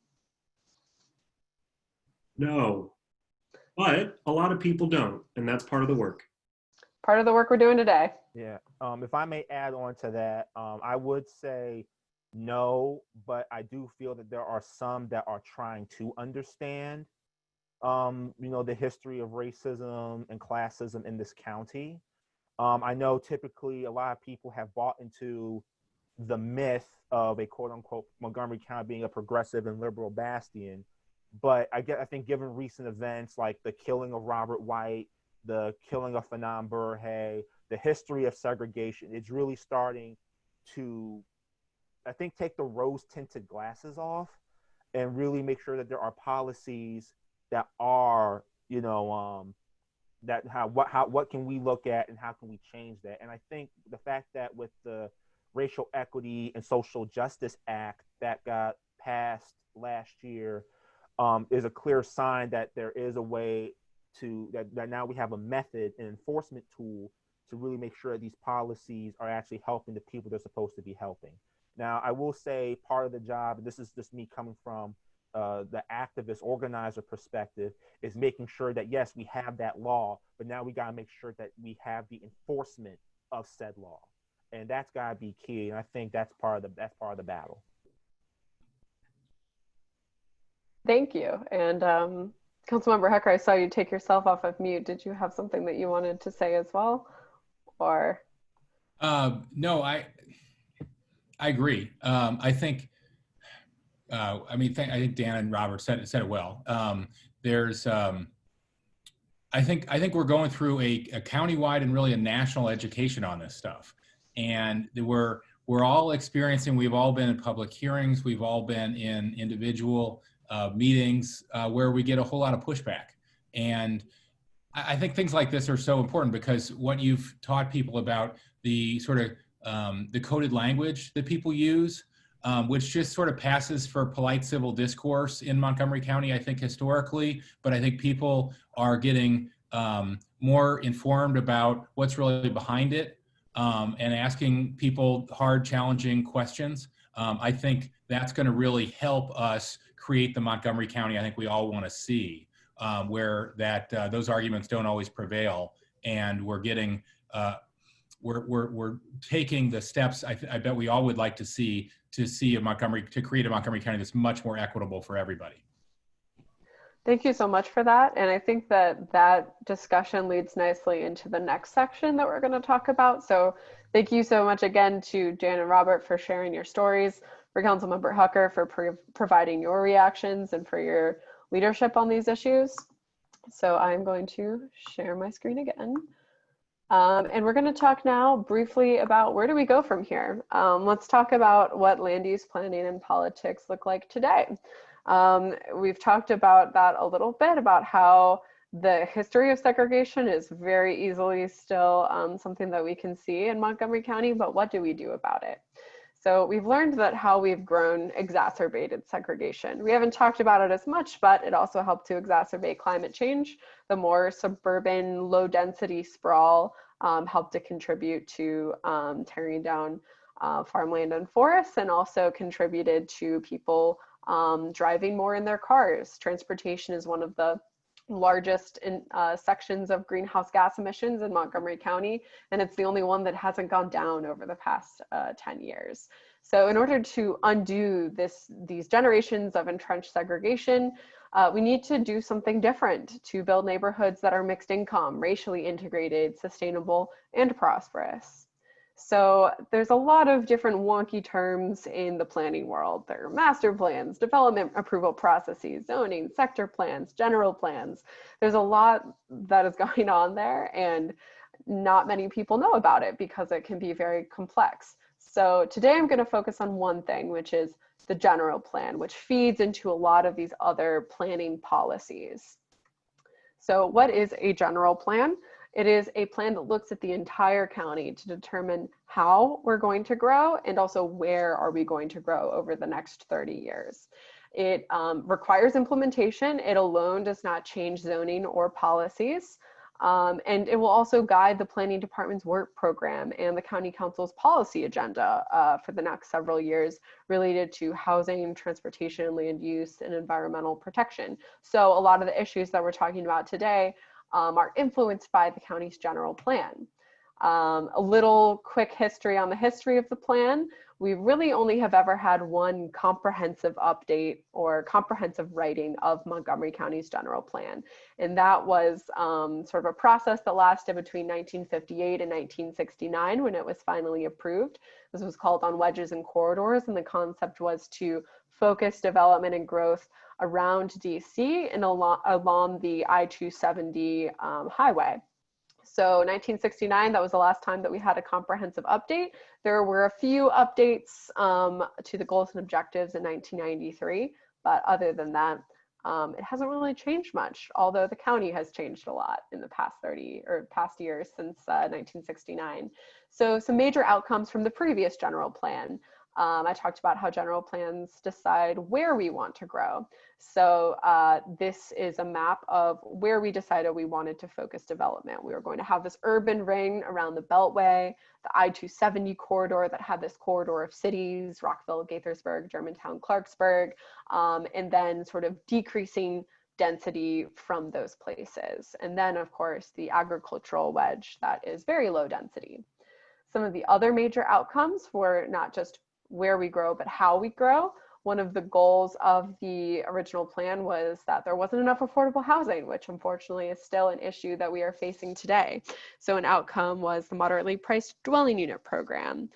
No, but a lot of people don't, and that's part of the work. Part of the work we're doing today. Yeah. If I may add on to that, I would say no, but I do feel that there are some that are trying to understand, the history of racism and classism in this county. I know typically a lot of people have bought into the myth of a quote unquote Montgomery County being a progressive and liberal bastion. But I think given recent events like the killing of Robert White, the killing of Fanon Burhay, the history of segregation, it's really starting to, I think, take the rose-tinted glasses off and really make sure that there are policies that are, what can we look at and how can we change that? And I think the fact that with the Racial Equity and Social Justice Act that got passed last year is a clear sign that there is a way to, that now we have a method, an enforcement tool to really make sure that these policies are actually helping the people they're supposed to be helping. Now, I will say part of the job, and this is just me coming from the activist organizer perspective, is making sure that, yes, we have that law, but now we got to make sure that we have the enforcement of said law. And that's got to be key. And I think that's part of the battle. Thank you. And Councilmember Hecker, I saw you take yourself off of mute. Did you have something that you wanted to say as well? Or? No, I agree. I think, I think Dan and Robert said it well. I think we're going through a countywide and really a national education on this stuff. And we're all experiencing, we've all been in public hearings, we've all been in individual meetings where we get a whole lot of pushback. And I think things like this are so important because what you've taught people about the sort of the coded language that people use, which just sort of passes for polite civil discourse in Montgomery County, I think historically, but I think people are getting more informed about what's really behind it and asking people hard, challenging questions. I think that's going to really help us create the Montgomery County I think we all want to see, where those arguments don't always prevail, and we're getting we're taking the steps I bet we all would like to see create a Montgomery County that's much more equitable for everybody. Thank you so much for that. And I think that discussion leads nicely into the next section that we're going to talk about. So thank you so much again to Dan and Robert for sharing your stories, for Councilmember Hucker for providing your reactions and for your leadership on these issues. So I'm going to share my screen again. And we're going to talk now briefly about where do we go from here. Let's talk about what land use planning and politics look like today. We've talked about that a little bit, about how the history of segregation is very easily still something that we can see in Montgomery County, but what do we do about it? So we've learned that how we've grown exacerbated segregation. We haven't talked about it as much, but it also helped to exacerbate climate change. The more suburban, low density sprawl helped to contribute to tearing down farmland and forests, and also contributed to people driving more in their cars. Transportation is one of the largest sections of greenhouse gas emissions in Montgomery County, and it's the only one that hasn't gone down over the past 10 years. So in order to undo these generations of entrenched segregation, we need to do something different to build neighborhoods that are mixed income, racially integrated, sustainable, and prosperous. So there's a lot of different wonky terms in the planning world. There are master plans, development approval processes, zoning, sector plans, general plans. There's a lot that is going on there, and not many people know about it because it can be very complex. So today I'm going to focus on one thing, which is the general plan, which feeds into a lot of these other planning policies. So what is a general plan? It is a plan that looks at the entire county to determine how we're going to grow and also where are we going to grow over the next 30 years. It requires implementation. It alone does not change zoning or policies. And it will also guide the planning department's work program and the county council's policy agenda for the next several years related to housing, transportation, land use, and environmental protection. So a lot of the issues that we're talking about today are influenced by the county's general plan. A little quick history on the history of the plan. We really only have ever had one comprehensive update or comprehensive writing of Montgomery County's general plan. And that was sort of a process that lasted between 1958 and 1969 when it was finally approved. This was called On Wedges and Corridors, and the concept was to focus development and growth around DC and along the I-270 highway. So 1969, that was the last time that we had a comprehensive update. There were a few updates to the goals and objectives in 1993, but other than that, it hasn't really changed much, although the county has changed a lot in the past past years since 1969. So some major outcomes from the previous general plan. I talked about how general plans decide where we want to grow. So this is a map of where we decided we wanted to focus development. We were going to have this urban ring around the Beltway, the I-270 corridor that had this corridor of cities, Rockville, Gaithersburg, Germantown, Clarksburg, and then sort of decreasing density from those places. And then, of course, the agricultural wedge that is very low density. Some of the other major outcomes were not just where we grow, but how we grow. One of the goals of the original plan was that there wasn't enough affordable housing, which unfortunately is still an issue that we are facing today. So an outcome was the moderately priced dwelling unit program,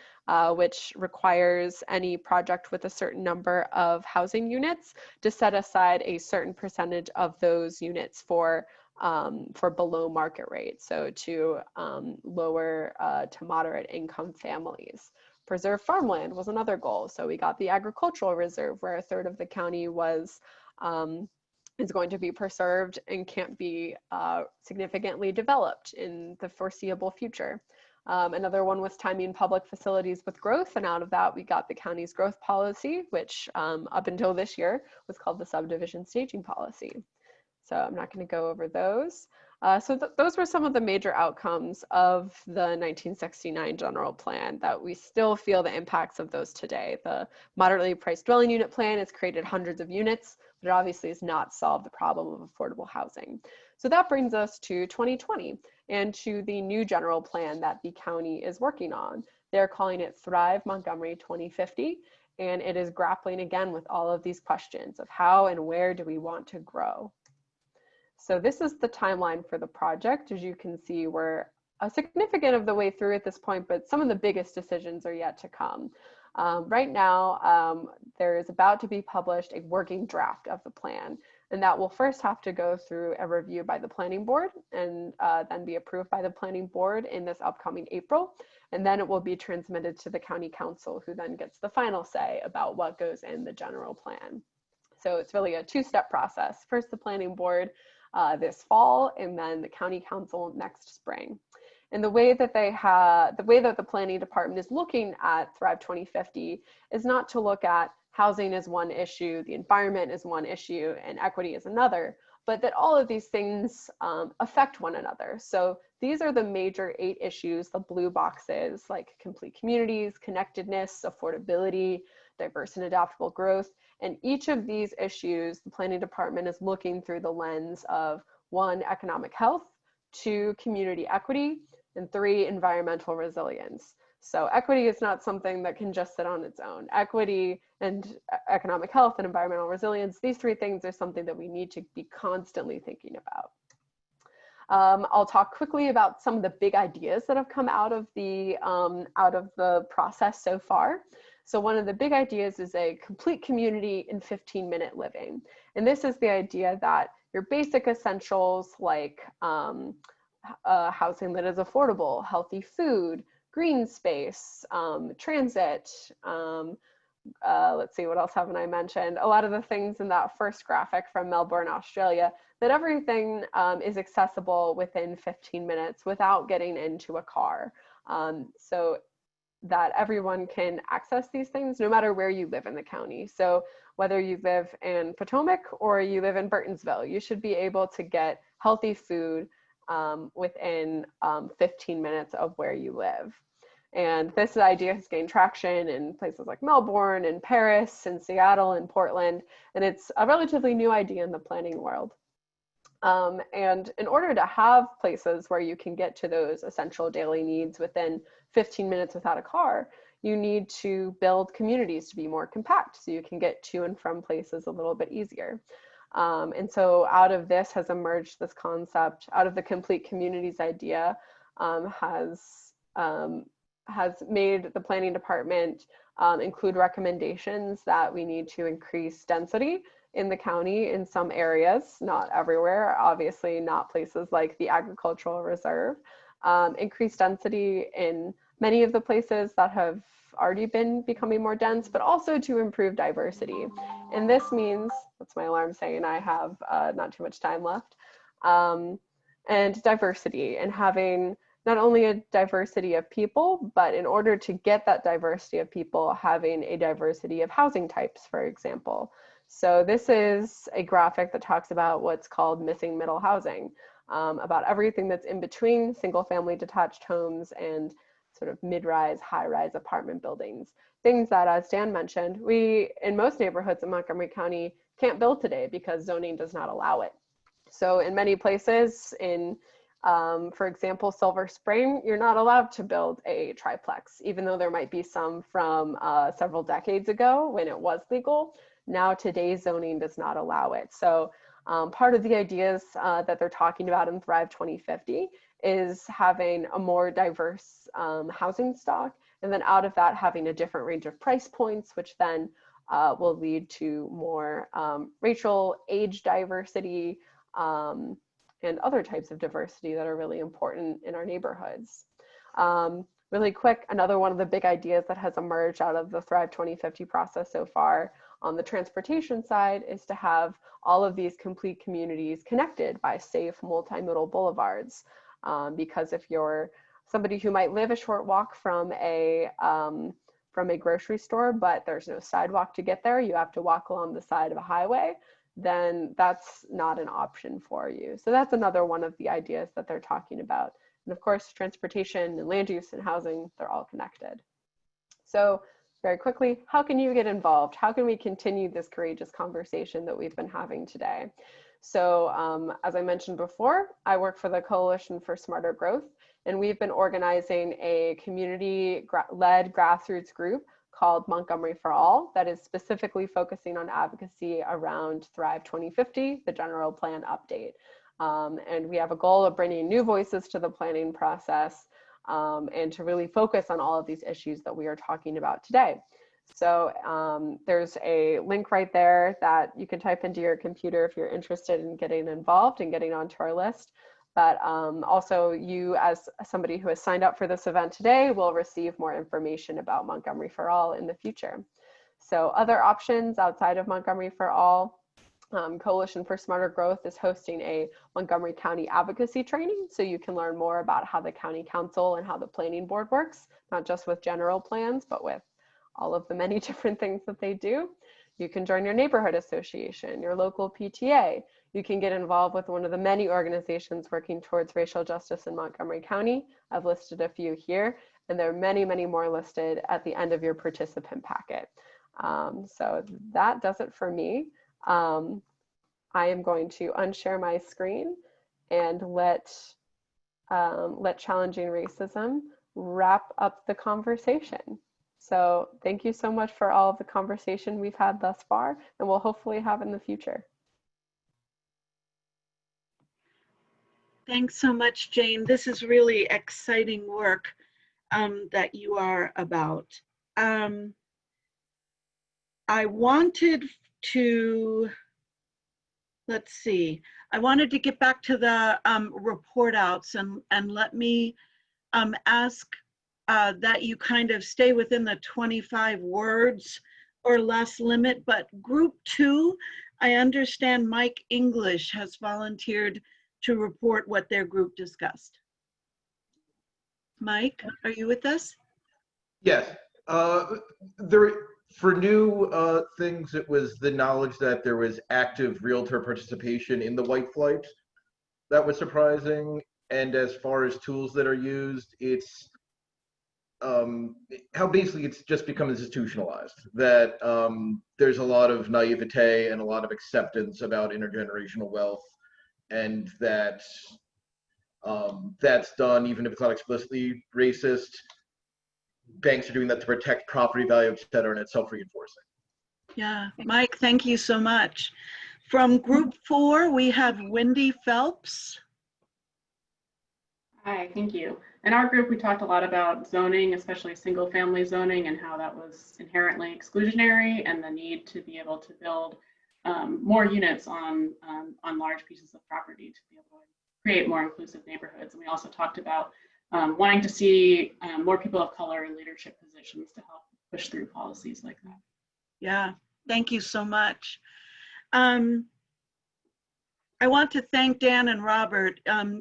which requires any project with a certain number of housing units to set aside a certain percentage of those units for below market rate, so to lower to moderate income families. Preserve farmland was another goal. So we got the agricultural reserve where a third of the county is going to be preserved and can't be significantly developed in the foreseeable future. Another one was timing public facilities with growth, and out of that we got the county's growth policy, which up until this year was called the subdivision staging policy. So I'm not going to go over those. Those were some of the major outcomes of the 1969 general plan that we still feel the impacts of those today. The moderately priced dwelling unit plan has created hundreds of units, but it obviously has not solved the problem of affordable housing. So that brings us to 2020 and to the new general plan that the county is working on. They're calling it Thrive Montgomery 2050, and it is grappling again with all of these questions of how and where do we want to grow. So this is the timeline for the project. As you can see, we're significant of the way through at this point, but some of the biggest decisions are yet to come. Right now, there is about to be published a working draft of the plan, and that will first have to go through a review by the planning board and then be approved by the planning board in this upcoming April. And then it will be transmitted to the county council, who then gets the final say about what goes in the general plan. So it's really a two-step process. First, the planning board this fall, and then the county council next spring. And the way that the planning department is looking at Thrive 2050 is not to look at housing as one issue, the environment is one issue, and equity is another, but that all of these things affect one another. So these are the major 8 issues, the blue boxes, like complete communities, connectedness, affordability, diverse and adaptable growth. And each of these issues, the planning department is looking through the lens of 1, economic health, 2, community equity, and 3, environmental resilience. So equity is not something that can just sit on its own. Equity and economic health and environmental resilience, these 3 things are something that we need to be constantly thinking about. I'll talk quickly about some of the big ideas that have come out of the process so far. So one of the big ideas is a complete community in 15-minute living. And this is the idea that your basic essentials like housing that is affordable, healthy food, green space, transit, let's see, what else haven't I mentioned? A lot of the things in that first graphic from Melbourne, Australia, that everything is accessible within 15 minutes without getting into a car. So that everyone can access these things no matter where you live in the county. So whether you live in Potomac or you live in Burtonsville, you should be able to get healthy food within 15 minutes of where you live. And this idea has gained traction in places like Melbourne and Paris and Seattle and Portland, and it's a relatively new idea in the planning world. And in order to have places where you can get to those essential daily needs within 15 minutes without a car, you need to build communities to be more compact so you can get to and from places a little bit easier. And so out of this has emerged this concept, out of the complete communities idea, has made the planning department include recommendations that we need to increase density in the county in some areas, not everywhere, obviously not places like the agricultural reserve, increase density in many of the places that have already been becoming more dense, but also to improve diversity. And this means, that's my alarm saying I have not too much time left, and diversity, and having not only a diversity of people, but in order to get that diversity of people, having a diversity of housing types, for example. So this is a graphic that talks about what's called missing middle housing, about everything that's in between single family detached homes and sort of mid-rise, high-rise apartment buildings. Things that, as Dan mentioned, we, in most neighborhoods in Montgomery County, can't build today because zoning does not allow it. So in many places in, for example, Silver Spring, you're not allowed to build a triplex, even though there might be some from several decades ago when it was legal. Now today's zoning does not allow it. So part of the ideas that they're talking about in Thrive 2050 is having a more diverse housing stock, and then out of that having a different range of price points, which then will lead to more racial, age diversity, and other types of diversity that are really important in our neighborhoods. Really quick, another one of the big ideas that has emerged out of the Thrive 2050 process so far on the transportation side is to have all of these complete communities connected by safe multimodal boulevards. Because if you're somebody who might live a short walk from a grocery store, but there's no sidewalk to get there, you have to walk along the side of a highway, then that's not an option for you. So that's another one of the ideas that they're talking about. And of course, transportation and land use and housing, they're all connected. So very quickly, how can you get involved? How can we continue this courageous conversation that we've been having today? So as I mentioned before, I work for the Coalition for Smarter Growth, and we've been organizing a community-led grassroots group called Montgomery for All that is specifically focusing on advocacy around Thrive 2050, the general plan update. And we have a goal of bringing new voices to the planning process and to really focus on all of these issues that we are talking about today. So there's a link right there that you can type into your computer if you're interested in getting involved and getting onto our list. But also you, as somebody who has signed up for this event today, will receive more information about Montgomery for All in the future. So other options outside of Montgomery for All, Coalition for Smarter Growth is hosting a Montgomery County advocacy training, so you can learn more about how the County Council and how the Planning Board works, not just with general plans, but with all of the many different things that they do. You can join your neighborhood association, your local PTA. You can get involved with one of the many organizations working towards racial justice in Montgomery County. I've listed a few here, and there are many, many more listed at the end of your participant packet. So that does it for me. I am going to unshare my screen and let Challenging Racism wrap up the conversation. So thank you so much for all of the conversation we've had thus far, and we'll hopefully have in the future. Thanks so much, Jane. This is really exciting work that you are about. I wanted to, let's see, I wanted to get back to the report outs and let me ask that you kind of stay within the 25 words or less limit, but group 2, I understand Mike English has volunteered to report what their group discussed. Mike, are you with us? Yes. There, for new things, it was the knowledge that there was active realtor participation in the white flight. That was surprising. And as far as tools that are used, it's how basically it's just become institutionalized. That there's a lot of naivete and a lot of acceptance about intergenerational wealth, and that that's done even if it's not explicitly racist. Banks are doing that to protect property value, et cetera, and it's self-reinforcing. Yeah, Mike, thank you so much. From group 4, we have Wendy Phelps. Hi, thank you. In our group, we talked a lot about zoning, especially single family zoning, and how that was inherently exclusionary, and the need to be able to build more units on large pieces of property to be able to create more inclusive neighborhoods. And we also talked about wanting to see more people of color in leadership positions to help push through policies like that. Yeah, thank you so much. I want to thank Dan and Robert.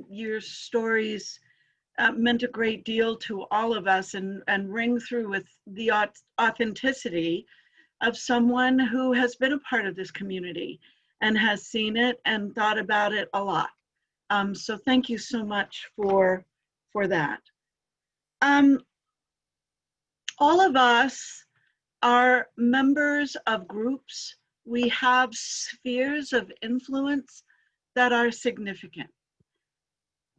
Your stories meant a great deal to all of us and ring through with the authenticity of someone who has been a part of this community and has seen it and thought about it a lot. So thank you so much for that. All of us are members of groups. We have spheres of influence that are significant.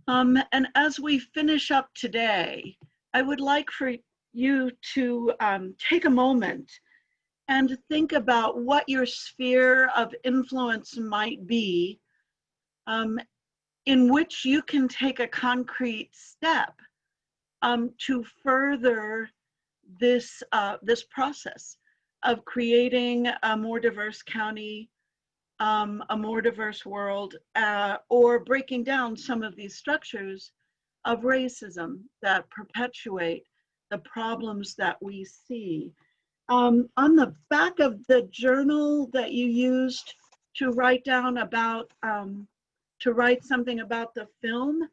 And as we finish up today, I would like for you to take a moment and think about what your sphere of influence might be, in which you can take a concrete step to further this process of creating a more diverse county, a more diverse world, or breaking down some of these structures of racism that perpetuate the problems that we see. On the back of the journal that you used to write down about, to write something about the film,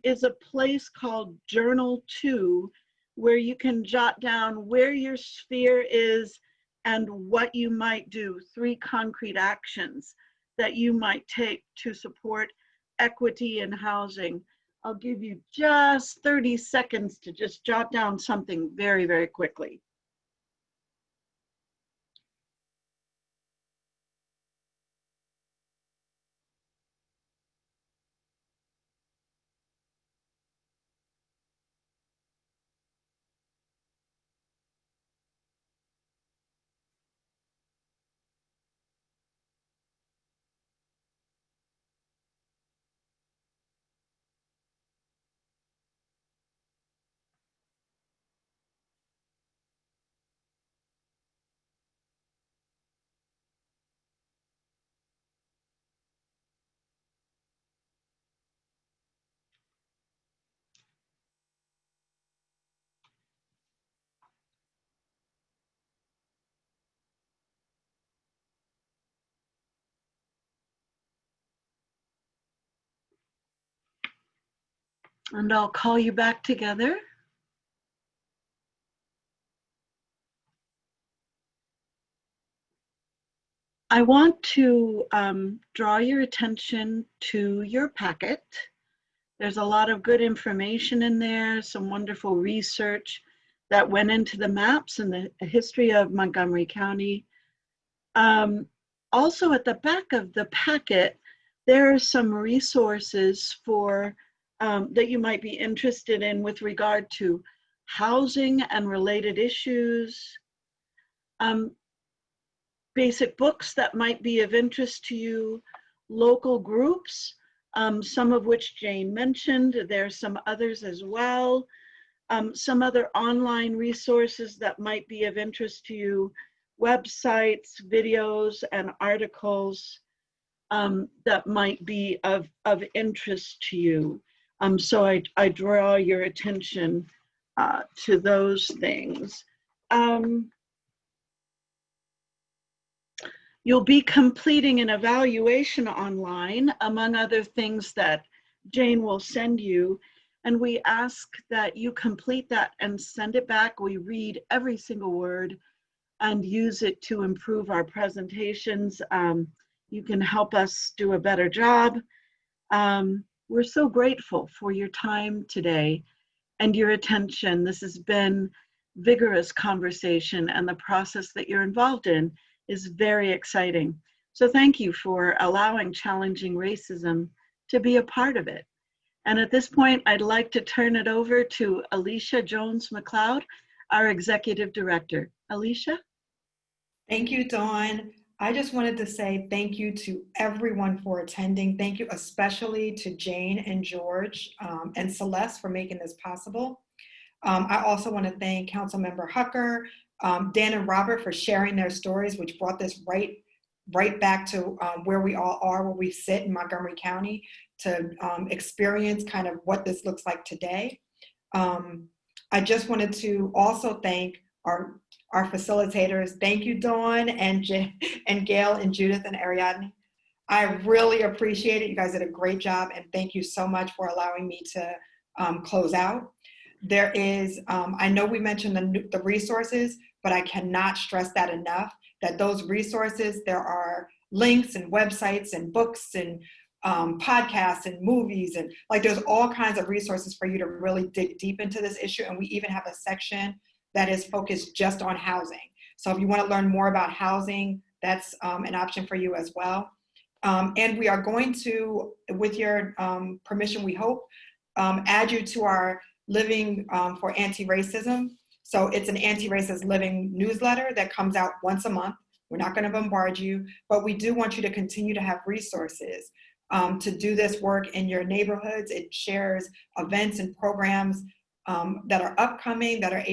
is a place called Journal 2, where you can jot down where your sphere is and what you might do, 3 concrete actions that you might take to support equity in housing. I'll give you just 30 seconds to just jot down something very, very quickly. And I'll call you back together. I want to draw your attention to your packet. There's a lot of good information in there, some wonderful research that went into the maps and the history of Montgomery County. Also at the back of the packet, there are some resources for that you might be interested in with regard to housing and related issues. Basic books that might be of interest to you, local groups, some of which Jane mentioned. There's some others as well. Some other online resources that might be of interest to you, websites, videos, and articles that might be of interest to you. So I draw your attention to those things. You'll be completing an evaluation online, among other things that Jane will send you. And we ask that you complete that and send it back. We read every single word and use it to improve our presentations. You can help us do a better job. We're so grateful for your time today and your attention. This has been vigorous conversation, and the process that you're involved in is very exciting. So thank you for allowing Challenging Racism to be a part of it. And at this point, I'd like to turn it over to Alicia Jones-McLeod, our Executive Director. Alicia? Thank you, Dawn. I just wanted to say thank you to everyone for attending. Thank you especially to Jane and George and Celeste for making this possible. I also want to thank Councilmember Hucker, Dan and Robert for sharing their stories, which brought this right back to where we all are, where we sit in Montgomery County, to experience kind of what this looks like today. I just wanted to also thank our facilitators. Thank you, Dawn and Gail and Judith and Ariadne. I really appreciate it. You guys did a great job, and thank you so much for allowing me to close out. There is, I know we mentioned the resources, but I cannot stress that enough, that those resources, there are links and websites and books and podcasts and movies, and like there's all kinds of resources for you to really dig deep into this issue. And we even have a section that is focused just on housing. So if you want to learn more about housing, that's an option for you as well. And we are going to, with your permission, we hope, add you to our Living for Anti-Racism. So it's an anti-racist living newsletter that comes out once a month. We're not going to bombard you, but we do want you to continue to have resources to do this work in your neighborhoods. It shares events and programs that are upcoming, that are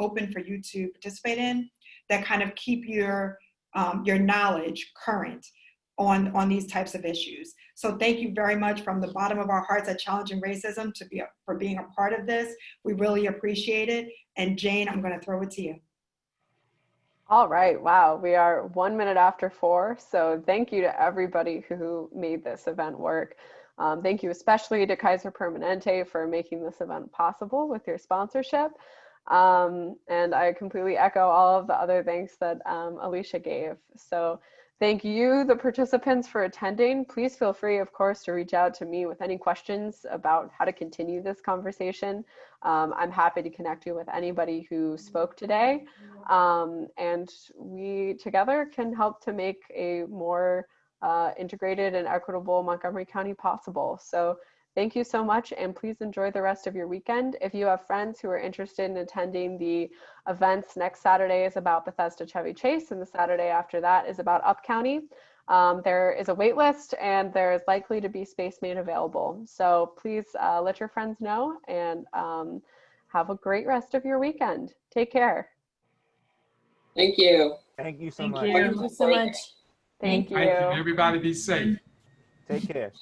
open for you to participate in, that kind of keep your knowledge current on these types of issues. So thank you very much from the bottom of our hearts at Challenging Racism for being a part of this. We really appreciate it. And Jane, I'm going to throw it to you. All right, wow, we are 1 minute after 4. So thank you to everybody who made this event work. Thank you especially to Kaiser Permanente for making this event possible with your sponsorship. And I completely echo all of the other thanks that Alicia gave. So thank you, the participants, for attending. Please feel free, of course, to reach out to me with any questions about how to continue this conversation. I'm happy to connect you with anybody who spoke today. And we together can help to make a more integrated and equitable Montgomery County possible. So thank you so much, and please enjoy the rest of your weekend. If you have friends who are interested in attending the events, next Saturday is about Bethesda Chevy Chase, and the Saturday after that is about Up County. There is a wait list, and there is likely to be space made available. So please let your friends know, and have a great rest of your weekend. Take care. Thank you. Thank you so Thank much. you. Thank you so much. Thank you. Everybody be safe. Take care.